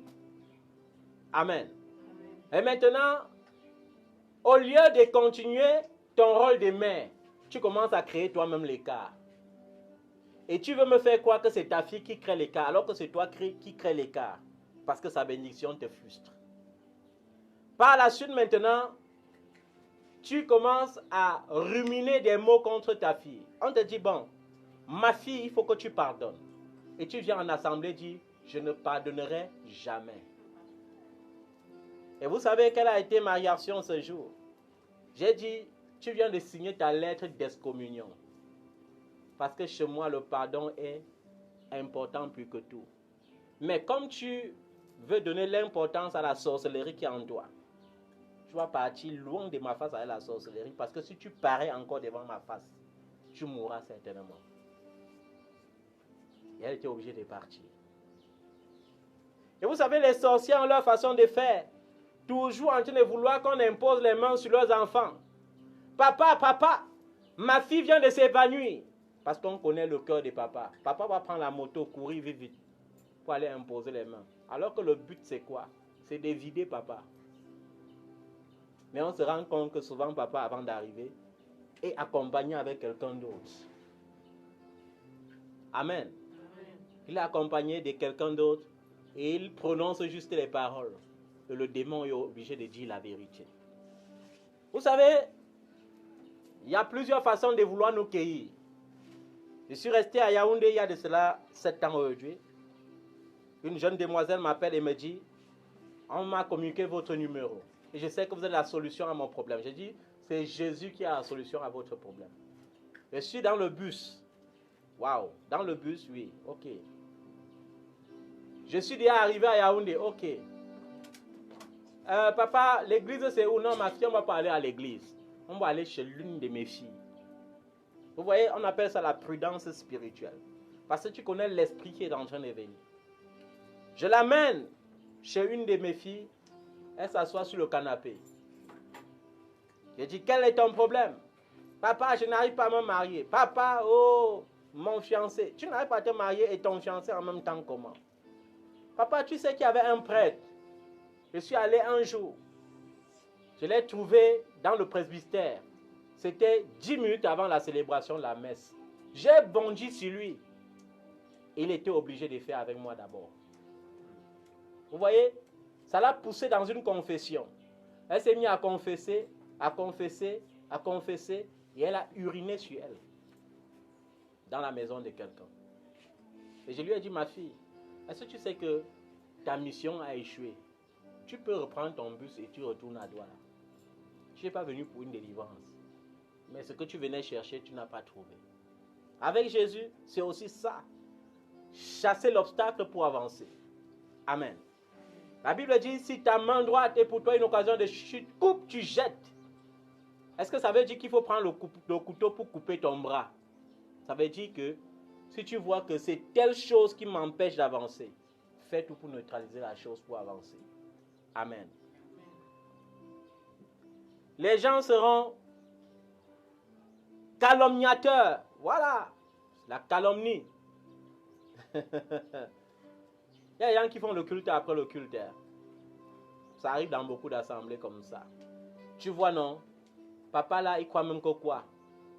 Amen. Et maintenant, au lieu de continuer ton rôle de mère, tu commences à créer toi-même l'écart. Et tu veux me faire croire que c'est ta fille qui crée l'écart, alors que c'est toi qui crée l'écart. Parce que sa bénédiction te frustre. Par la suite maintenant, tu commences à ruminer des mots contre ta fille. On te dit, bon, ma fille, il faut que tu pardonnes. Et tu viens en assemblée et dis, je ne pardonnerai jamais. Et vous savez quelle a été ma réaction ce jour? J'ai dit, tu viens de signer ta lettre d'excommunion. Parce que chez moi, le pardon est important plus que tout. Mais comme tu veux donner l'importance à la sorcellerie qui est en toi, tu vas partir loin de ma face avec la sorcellerie, parce que si tu parais encore devant ma face, tu mourras certainement. Et elle était obligée de partir. Et vous savez, les sorciers ont leur façon de faire, toujours en train de vouloir qu'on impose les mains sur leurs enfants. Papa, ma fille vient de s'évanouir. Parce qu'on connaît le cœur de papa. Papa va prendre la moto, courir vite pour aller imposer les mains. Alors que le but c'est quoi? C'est de vider papa. Mais on se rend compte que souvent papa, avant d'arriver, est accompagné avec quelqu'un d'autre. Amen. Il est accompagné de quelqu'un d'autre et il prononce juste les paroles. Et le démon est obligé de dire la vérité. Vous savez, il y a plusieurs façons de vouloir nous cueillir. Je suis resté à Yaoundé il y a de cela 7 ans aujourd'hui. Une jeune demoiselle m'appelle et me dit, on m'a communiqué votre numéro. Et je sais que vous avez la solution à mon problème. J'ai dit, c'est Jésus qui a la solution à votre problème. Je suis dans le bus. Waouh, dans le bus, oui, ok. Je suis déjà arrivé à Yaoundé, ok. Papa, l'église c'est où? Non, ma fille, on va pas aller à l'église. On va aller chez l'une de mes filles. Vous voyez, on appelle ça la prudence spirituelle. Parce que tu connais l'esprit qui est en train de venir. Je l'amène chez une de mes filles. Elle s'assoit sur le canapé. Je dis, quel est ton problème? Papa, je n'arrive pas à me marier. Papa, oh, mon fiancé. Tu n'arrives pas à te marier et ton fiancé en même temps comment? Papa, tu sais qu'il y avait un prêtre. Je suis allé un jour. Je l'ai trouvé dans le presbytère. C'était 10 minutes avant la célébration de la messe. J'ai bondi sur lui. Il était obligé de faire avec moi d'abord. Vous voyez, ça l'a poussé dans une confession. Elle s'est mise à confesser, à confesser, à confesser, et elle a uriné sur elle, dans la maison de quelqu'un. Et je lui ai dit, ma fille, est-ce que tu sais que ta mission a échoué? Tu peux reprendre ton bus et tu retournes à Douala. Tu n'es pas venu pour une délivrance. Mais ce que tu venais chercher, tu n'as pas trouvé. Avec Jésus, c'est aussi ça. Chasser l'obstacle pour avancer. Amen. La Bible dit, si ta main droite est pour toi une occasion de chute, coupe, tu jettes. Est-ce que ça veut dire qu'il faut prendre le couteau pour couper ton bras? Ça veut dire que si tu vois que c'est telle chose qui m'empêche d'avancer, fais tout pour neutraliser la chose pour avancer. Amen. Les gens seront calomniateurs. Voilà, la calomnie. Il y a des gens qui font le culte après le culte. Ça arrive dans beaucoup d'assemblées comme ça. Tu vois, non? Papa là, il croit même que quoi?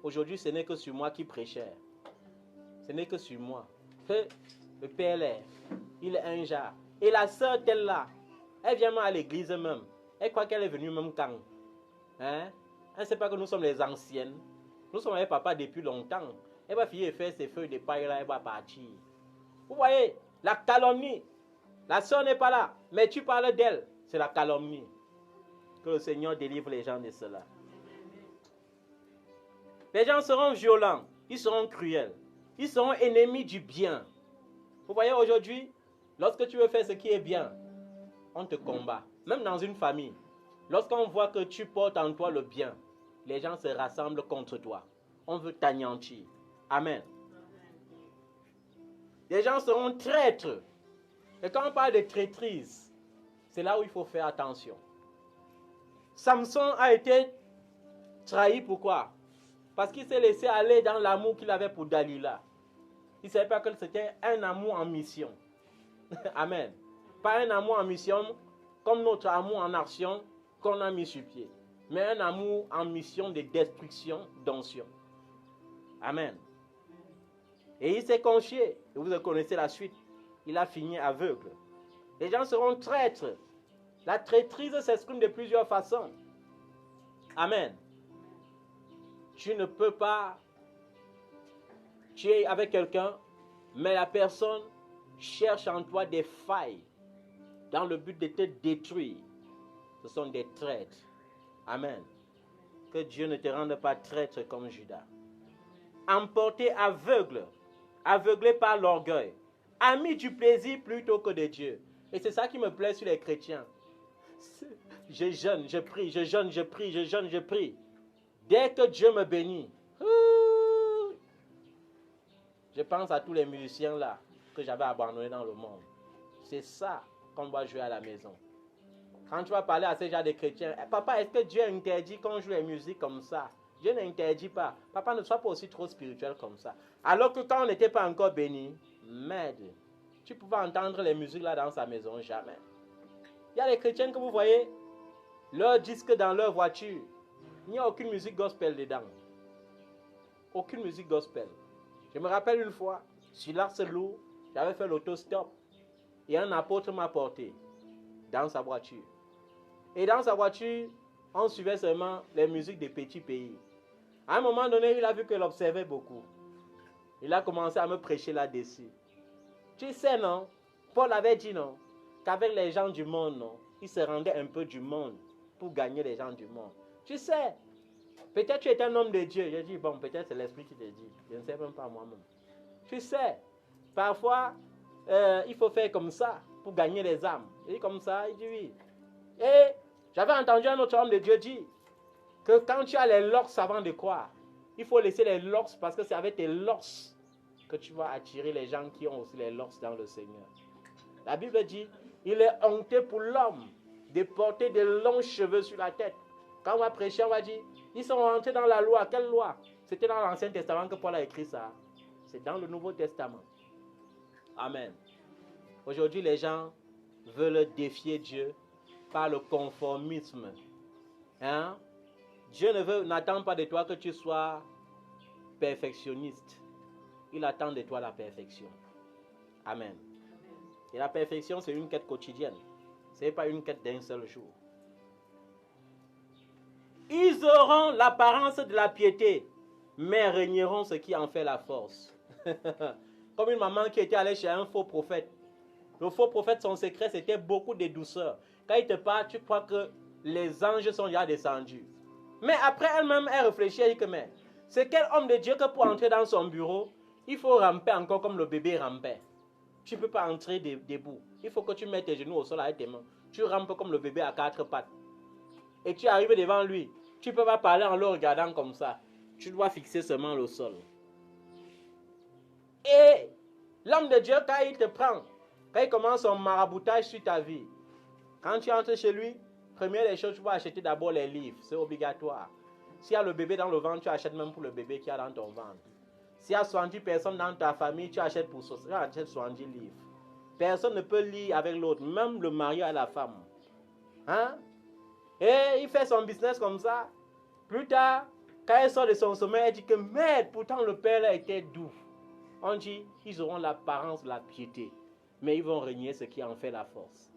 Aujourd'hui, ce n'est que sur moi qui prêchait. Ce n'est que sur moi. Le PLR, il est un genre. Et la sœur telle là, elle vient même à l'église même. Elle croit qu'elle est venue même quand? Hein? Elle ne sait pas que nous sommes les anciennes. Nous sommes avec papa depuis longtemps. Elle va finir faire ses feuilles de paille là, elle va partir. Vous voyez, la calomnie. La soeur n'est pas là, mais tu parles d'elle. C'est la calomnie. Que le Seigneur délivre les gens de cela. Les gens seront violents, ils seront cruels, ils seront ennemis du bien. Vous voyez aujourd'hui, lorsque tu veux faire ce qui est bien, on te combat. Même dans une famille, lorsqu'on voit que tu portes en toi le bien, les gens se rassemblent contre toi. On veut t'anéantir. Amen. Les gens seront traîtres. Et quand on parle de traîtrise, c'est là où il faut faire attention. Samson a été trahi, pourquoi? Parce qu'il s'est laissé aller dans l'amour qu'il avait pour Dalila. Il ne savait pas que c'était un amour en mission. Amen. Pas un amour en mission comme notre amour en action qu'on a mis sur pied. Mais un amour en mission de destruction, d'onction. Amen. Et il s'est confié. Et vous connaissez la suite. Il a fini aveugle. Les gens seront traîtres. La traîtrise s'exprime de plusieurs façons. Amen. Tu ne peux pas tuer avec quelqu'un, mais la personne cherche en toi des failles dans le but de te détruire. Ce sont des traîtres. Amen. Que Dieu ne te rende pas traître comme Judas. Emporté aveugle, aveuglé par l'orgueil. a mis du plaisir plutôt que de Dieu. Et c'est ça qui me plaît sur les chrétiens. Je jeûne, je prie, je jeûne, je prie, je jeûne, je prie. Dès que Dieu me bénit, je pense à tous les musiciens là que j'avais abandonnés dans le monde. C'est ça qu'on doit jouer à la maison. Quand tu vas parler à ces gens de chrétiens, papa, est-ce que Dieu interdit qu'on joue les musiques comme ça? Dieu n'interdit pas. Papa, ne sois pas aussi trop spirituel comme ça. Alors que quand on n'était pas encore béni, merde, tu pouvais entendre les musiques là dans sa maison, jamais. Il y a les chrétiens que vous voyez, leur disque dans leur voiture, il n'y a aucune musique gospel dedans. Aucune musique gospel. Je me rappelle une fois, sur l'Arse Lourd, j'avais fait l'autostop et un apôtre m'a porté dans sa voiture. Et dans sa voiture, on suivait seulement les musiques des petits pays. À un moment donné, il a vu que l'observait beaucoup. Il a commencé à me prêcher là-dessus. Tu sais, non? Paul avait dit, non? Qu'avec les gens du monde, non? Il se rendait un peu du monde pour gagner les gens du monde. Tu sais, peut-être tu es un homme de Dieu. J'ai dit, bon, peut-être c'est l'Esprit qui te dit. Je ne sais même pas moi-même. Tu sais, parfois, il faut faire comme ça pour gagner les âmes. Il dit comme ça, il dit oui. Et j'avais entendu un autre homme de Dieu dire que quand tu as les lords avant de croire, il faut laisser les lords parce que c'est avec tes lords que tu vas attirer les gens qui ont aussi les lords dans le Seigneur. La Bible dit, il est honteux pour l'homme de porter de longs cheveux sur la tête. Quand on va prêcher, on va dire, ils sont rentrés dans la loi. Quelle loi? C'était dans l'Ancien Testament que Paul a écrit ça. C'est dans le Nouveau Testament. Amen. Aujourd'hui, les gens veulent défier Dieu par le conformisme. Hein? Dieu n'attend pas de toi que tu sois perfectionniste. Il attend de toi la perfection. Amen. Et la perfection, c'est une quête quotidienne. Ce n'est pas une quête d'un seul jour. Ils auront l'apparence de la piété, mais régneront ce qui en fait la force. Comme une maman qui était allée chez un faux prophète. Le faux prophète, son secret, c'était beaucoup de douceur. Quand il te parle, tu crois que les anges sont déjà descendus. Mais après elle-même, elle réfléchit, elle dit que mais c'est quel homme de Dieu que pour entrer dans son bureau, il faut ramper encore comme le bébé rampait. Tu ne peux pas entrer debout. Il faut que tu mettes tes genoux au sol avec tes mains. Tu rampes comme le bébé à 4 pattes. Et tu arrives devant lui. Tu ne peux pas parler en le regardant comme ça. Tu dois fixer seulement le sol. Et l'homme de Dieu, quand il te prend, quand il commence son maraboutage sur ta vie, quand tu entres chez lui, première des choses, tu vas acheter d'abord les livres. C'est obligatoire. S'il y a le bébé dans le ventre, tu achètes même pour le bébé qui est dans ton ventre. S'il y a 70 personnes dans ta famille, tu achètes pour 70 livres. Personne ne peut lire avec l'autre, même le mari et la femme. Hein? Et il fait son business comme ça. Plus tard, quand il sort de son sommeil, il dit que merde, pourtant le père là était doux. On dit, ils auront l'apparence de la piété, mais ils vont régner ce qui en fait la force.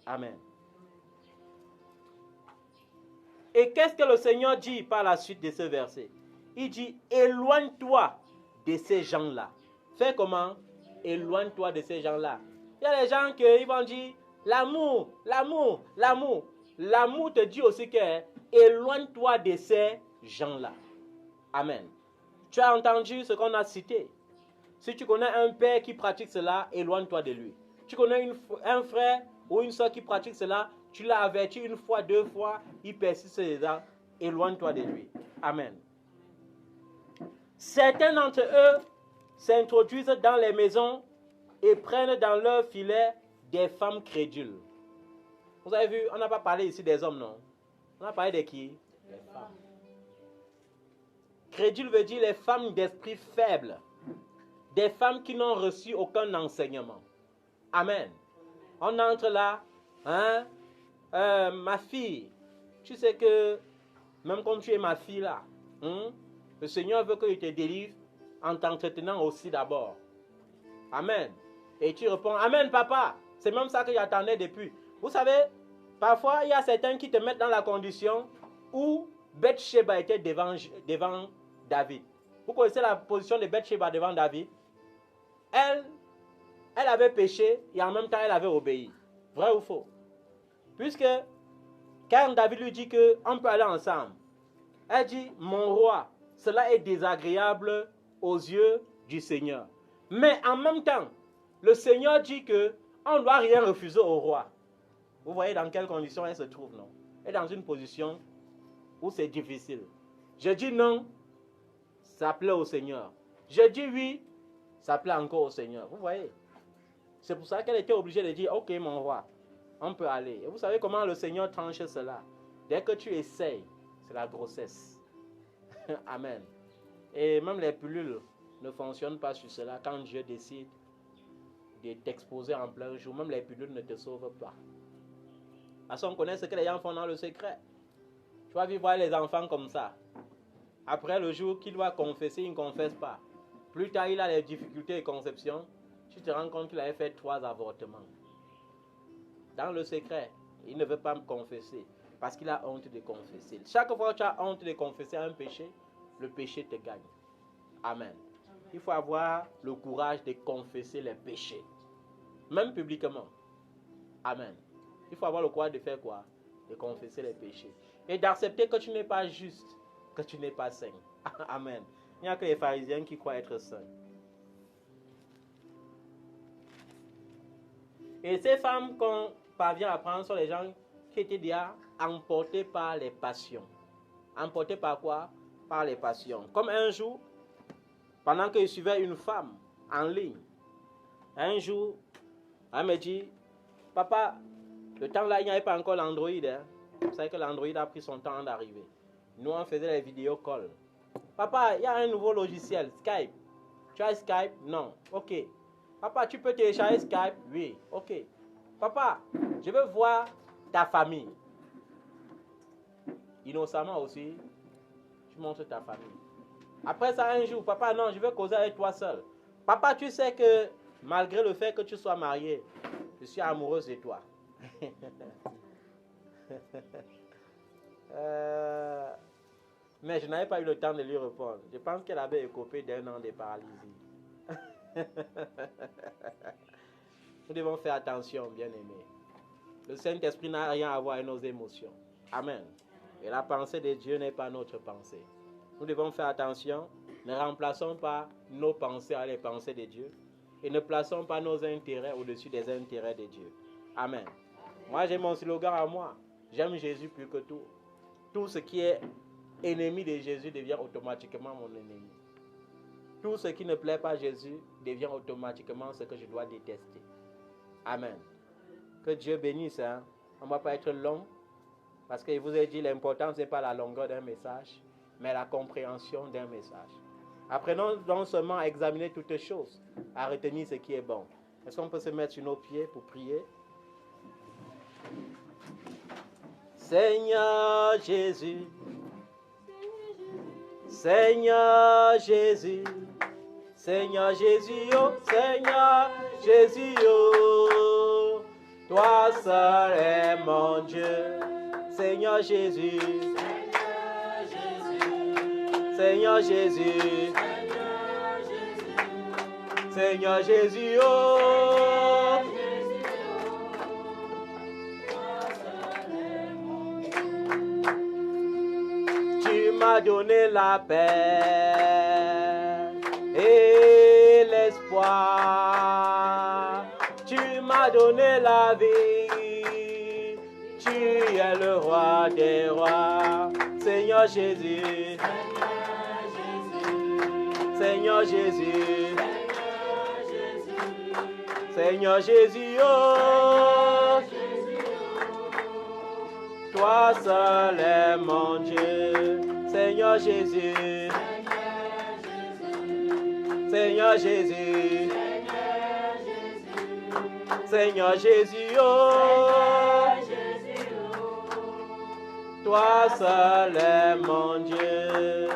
Amen. Et qu'est-ce que le Seigneur dit par la suite de ce verset? Il dit, éloigne-toi de ces gens-là. Fais comment? Éloigne-toi de ces gens-là. Il y a des gens qui vont dire, l'amour, l'amour, l'amour. L'amour te dit aussi que éloigne-toi de ces gens-là. Amen. Tu as entendu ce qu'on a cité. Si tu connais un père qui pratique cela, éloigne-toi de lui. Tu connais un frère ou une soeur qui pratique cela, tu l'as averti une fois, 2 fois, il persiste dedans, éloigne-toi de lui. Amen. Certains d'entre eux s'introduisent dans les maisons et prennent dans leur filet des femmes crédules. Vous avez vu, on n'a pas parlé ici des hommes, non? On a parlé de qui? Des femmes. Crédule veut dire les femmes d'esprit faible. Des femmes qui n'ont reçu aucun enseignement. Amen. On entre là, hein? Ma fille, tu sais que, même comme tu es ma fille là, le Seigneur veut que tu te délivres en t'entretenant aussi d'abord. Amen. Et tu réponds, Amen papa. C'est même ça que j'attendais depuis. Vous savez, parfois il y a certains qui te mettent dans la condition où Bathsheba était devant David. Vous connaissez la position de Bathsheba devant David? Elle avait péché et en même temps elle avait obéi. Vrai ou faux? Puisque quand David lui dit qu'on peut aller ensemble, elle dit, mon roi, cela est désagréable aux yeux du Seigneur. Mais en même temps, le Seigneur dit qu'on ne doit rien refuser au roi. Vous voyez dans quelles conditions elle se trouve, non? Elle est dans une position où c'est difficile. Je dis non, ça plaît au Seigneur. Je dis oui, ça plaît encore au Seigneur. Vous voyez? C'est pour ça qu'elle était obligée de dire, ok mon roi, on peut aller. Et vous savez comment le Seigneur tranche cela? Dès que tu essayes, c'est la grossesse. Amen. Et même les pilules ne fonctionnent pas sur cela. Quand Dieu décide de t'exposer en plein jour, même les pilules ne te sauvent pas. Parce qu'on connaît ce que les gens font dans le secret. Tu vas vivre les enfants comme ça. Après le jour qu'il doit confesser, il ne confesse pas. Plus tard, il a des difficultés de conception. Tu te rends compte qu'il avait fait 3 avortements. Dans le secret, il ne veut pas me confesser parce qu'il a honte de confesser. Chaque fois que tu as honte de confesser un péché, le péché te gagne. Amen. Il faut avoir le courage de confesser les péchés. Même publiquement. Amen. Il faut avoir le courage de faire quoi? De confesser les péchés. Et d'accepter que tu n'es pas juste, que tu n'es pas saint. Amen. Il n'y a que les pharisiens qui croient être saints. Et ces femmes qu'on parvient à prendre sont les gens qui étaient déjà emportés par les passions. Emportés par quoi? Par les passions. Comme un jour, pendant que je suivais une femme en ligne, un jour, elle me dit, papa, le temps là, il n'y avait pas encore l'Android. Hein. Vous savez que l'Android a pris son temps d'arriver. Nous, on faisait les vidéo calls. Papa, il y a un nouveau logiciel, Skype. Tu as Skype? Non. Ok. Papa, tu peux télécharger Skype? Oui. Ok. Papa, je veux voir ta famille. Innocemment aussi, tu montres ta famille. Après ça, un jour, papa, non, je veux causer avec toi seul. Papa, tu sais que malgré le fait que tu sois marié, je suis amoureuse de toi. Mais je n'avais pas eu le temps de lui répondre. Je pense qu'elle avait écopé d'1 an de paralysie. Nous devons faire attention, bien-aimés. Le Saint-Esprit n'a rien à voir avec nos émotions. Amen. Et la pensée de Dieu n'est pas notre pensée. Nous devons faire attention. Ne remplaçons pas nos pensées à les pensées de Dieu. Et ne plaçons pas nos intérêts au-dessus des intérêts de Dieu. Amen. Moi, j'ai mon slogan à moi. J'aime Jésus plus que tout. Tout ce qui est ennemi de Jésus devient automatiquement mon ennemi. Tout ce qui ne plaît pas à Jésus devient automatiquement ce que je dois détester. Amen. Que Dieu bénisse. Hein? On ne va pas être long. Parce que je vous ai dit, l'important, ce n'est pas la longueur d'un message, mais la compréhension d'un message. Apprenons non seulement à examiner toutes choses, à retenir ce qui est bon. Est-ce qu'on peut se mettre sur nos pieds pour prier? Seigneur Jésus, Seigneur Jésus, Seigneur Jésus, oh Seigneur Jésus, oh, toi seul est mon Dieu, Seigneur Jésus, Seigneur Jésus, Seigneur Jésus, oh, tu m'as donné la paix et l'espoir, tu m'as donné la vie, tu es le roi des rois, Seigneur Jésus, Seigneur Jésus, Seigneur Jésus, oh, toi seul est mon Dieu, Seigneur Jésus, Seigneur Jésus, Seigneur Jésus, oh, toi seul est mon Dieu.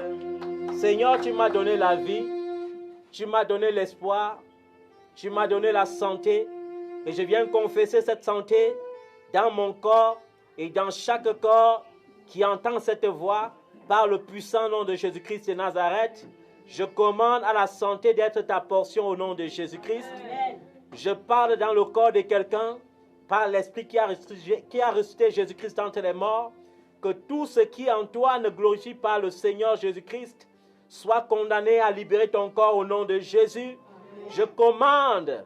Seigneur, tu m'as donné la vie, tu m'as donné l'espoir, tu m'as donné la santé, et je viens confesser cette santé dans mon corps et dans chaque corps qui entend cette voix par le puissant nom de Jésus-Christ de Nazareth. Je commande à la santé d'être ta portion au nom de Jésus-Christ. Je parle dans le corps de quelqu'un par l'Esprit qui a ressuscité Jésus-Christ entre les morts, que tout ce qui en toi ne glorifie pas le Seigneur Jésus-Christ soit condamné à libérer ton corps au nom de Jésus. Je commande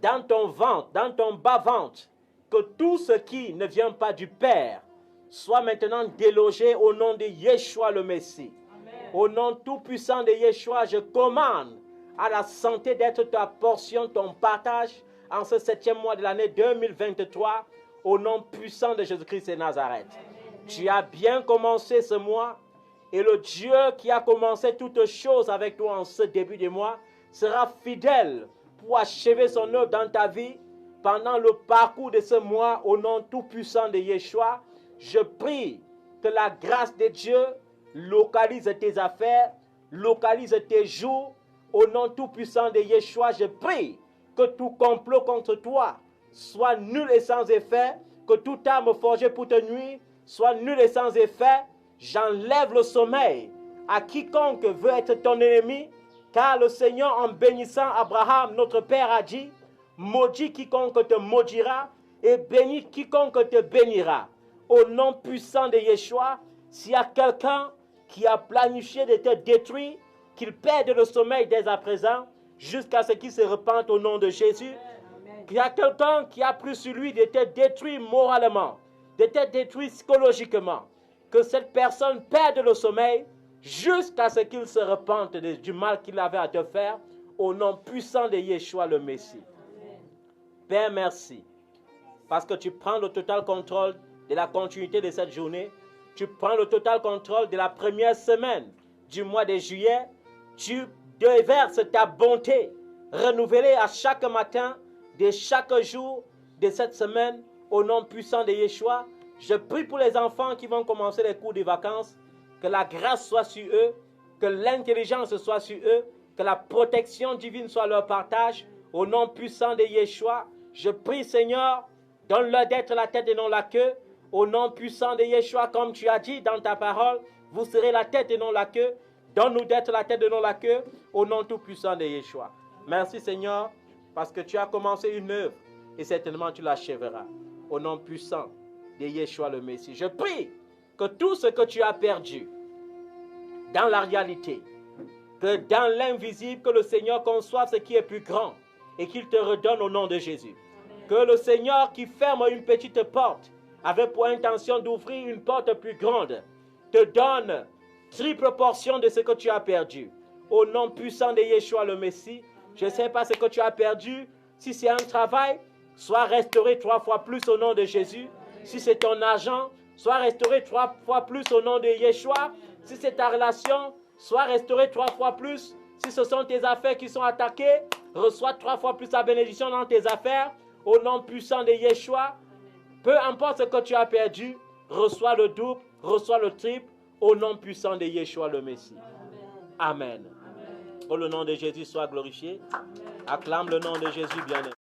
dans ton ventre, dans ton bas-ventre, que tout ce qui ne vient pas du Père soit maintenant délogé au nom de Yeshua le Messie. Amen. Au nom tout-puissant de Yeshua, je commande à la santé d'être ta portion, ton partage en ce 7e mois de l'année 2023, au nom puissant de Jésus-Christ de Nazareth. Amen. Tu as bien commencé ce mois, et le Dieu qui a commencé toutes choses avec toi en ce début de mois sera fidèle pour achever son œuvre dans ta vie pendant le parcours de ce mois, au nom tout-puissant de Yeshua. Je prie que la grâce de Dieu localise tes affaires, localise tes jours. Au nom tout-puissant de Yeshua, je prie que tout complot contre toi soit nul et sans effet, que toute arme forgée pour te nuire soit nulle et sans effet. J'enlève le sommeil à quiconque veut être ton ennemi, car le Seigneur, en bénissant Abraham, notre Père, a dit, maudit quiconque te maudira et béni quiconque te bénira. Au nom puissant de Yeshua, s'il y a quelqu'un qui a planifié de te détruire, qu'il perde le sommeil dès à présent, jusqu'à ce qu'il se repente au nom de Jésus. Il y a quelqu'un qui a pris sur lui de te détruire moralement, de te détruire psychologiquement. Que cette personne perde le sommeil jusqu'à ce qu'il se repente du mal qu'il avait à te faire, au nom puissant de Yeshua le Messie. Père, merci, parce que tu prends le total contrôle de la continuité de cette journée. Tu prends le total contrôle de la première semaine du mois de juillet. Tu déverses ta bonté renouvelée à chaque matin de chaque jour de cette semaine, au nom puissant de Yeshua. Je prie pour les enfants qui vont commencer les cours de vacances, que la grâce soit sur eux, que l'intelligence soit sur eux, que la protection divine soit leur partage, au nom puissant de Yeshua. Je prie, Seigneur, donne-leur d'être la tête et non la queue, au nom puissant de Yeshua, comme tu as dit dans ta parole, vous serez la tête et non la queue. Donne-nous d'être la tête et non la queue, au nom tout puissant de Yeshua. Merci, Seigneur, parce que tu as commencé une œuvre et certainement tu l'achèveras. Au nom puissant de Yeshua le Messie. Je prie que tout ce que tu as perdu dans la réalité, que dans l'invisible, que le Seigneur conçoive ce qui est plus grand et qu'il te redonne au nom de Jésus. Amen. Que le Seigneur qui ferme une petite porte avait pour intention d'ouvrir une porte plus grande, te donne triple portion de ce que tu as perdu. Au nom puissant de Yeshua le Messie, je ne sais pas ce que tu as perdu. Si c'est un travail, sois restauré 3 fois plus au nom de Jésus. Si c'est ton argent, sois restauré 3 fois plus au nom de Yeshua. Si c'est ta relation, sois restauré 3 fois plus. Si ce sont tes affaires qui sont attaquées, reçois 3 fois plus la bénédiction dans tes affaires. Au nom puissant de Yeshua, peu importe ce que tu as perdu, reçois le double, reçois le triple, au nom puissant de Yeshua le Messie. Amen. Amen. Oh, le nom de Jésus soit glorifié. Amen. Acclame le nom de Jésus bien-aimé.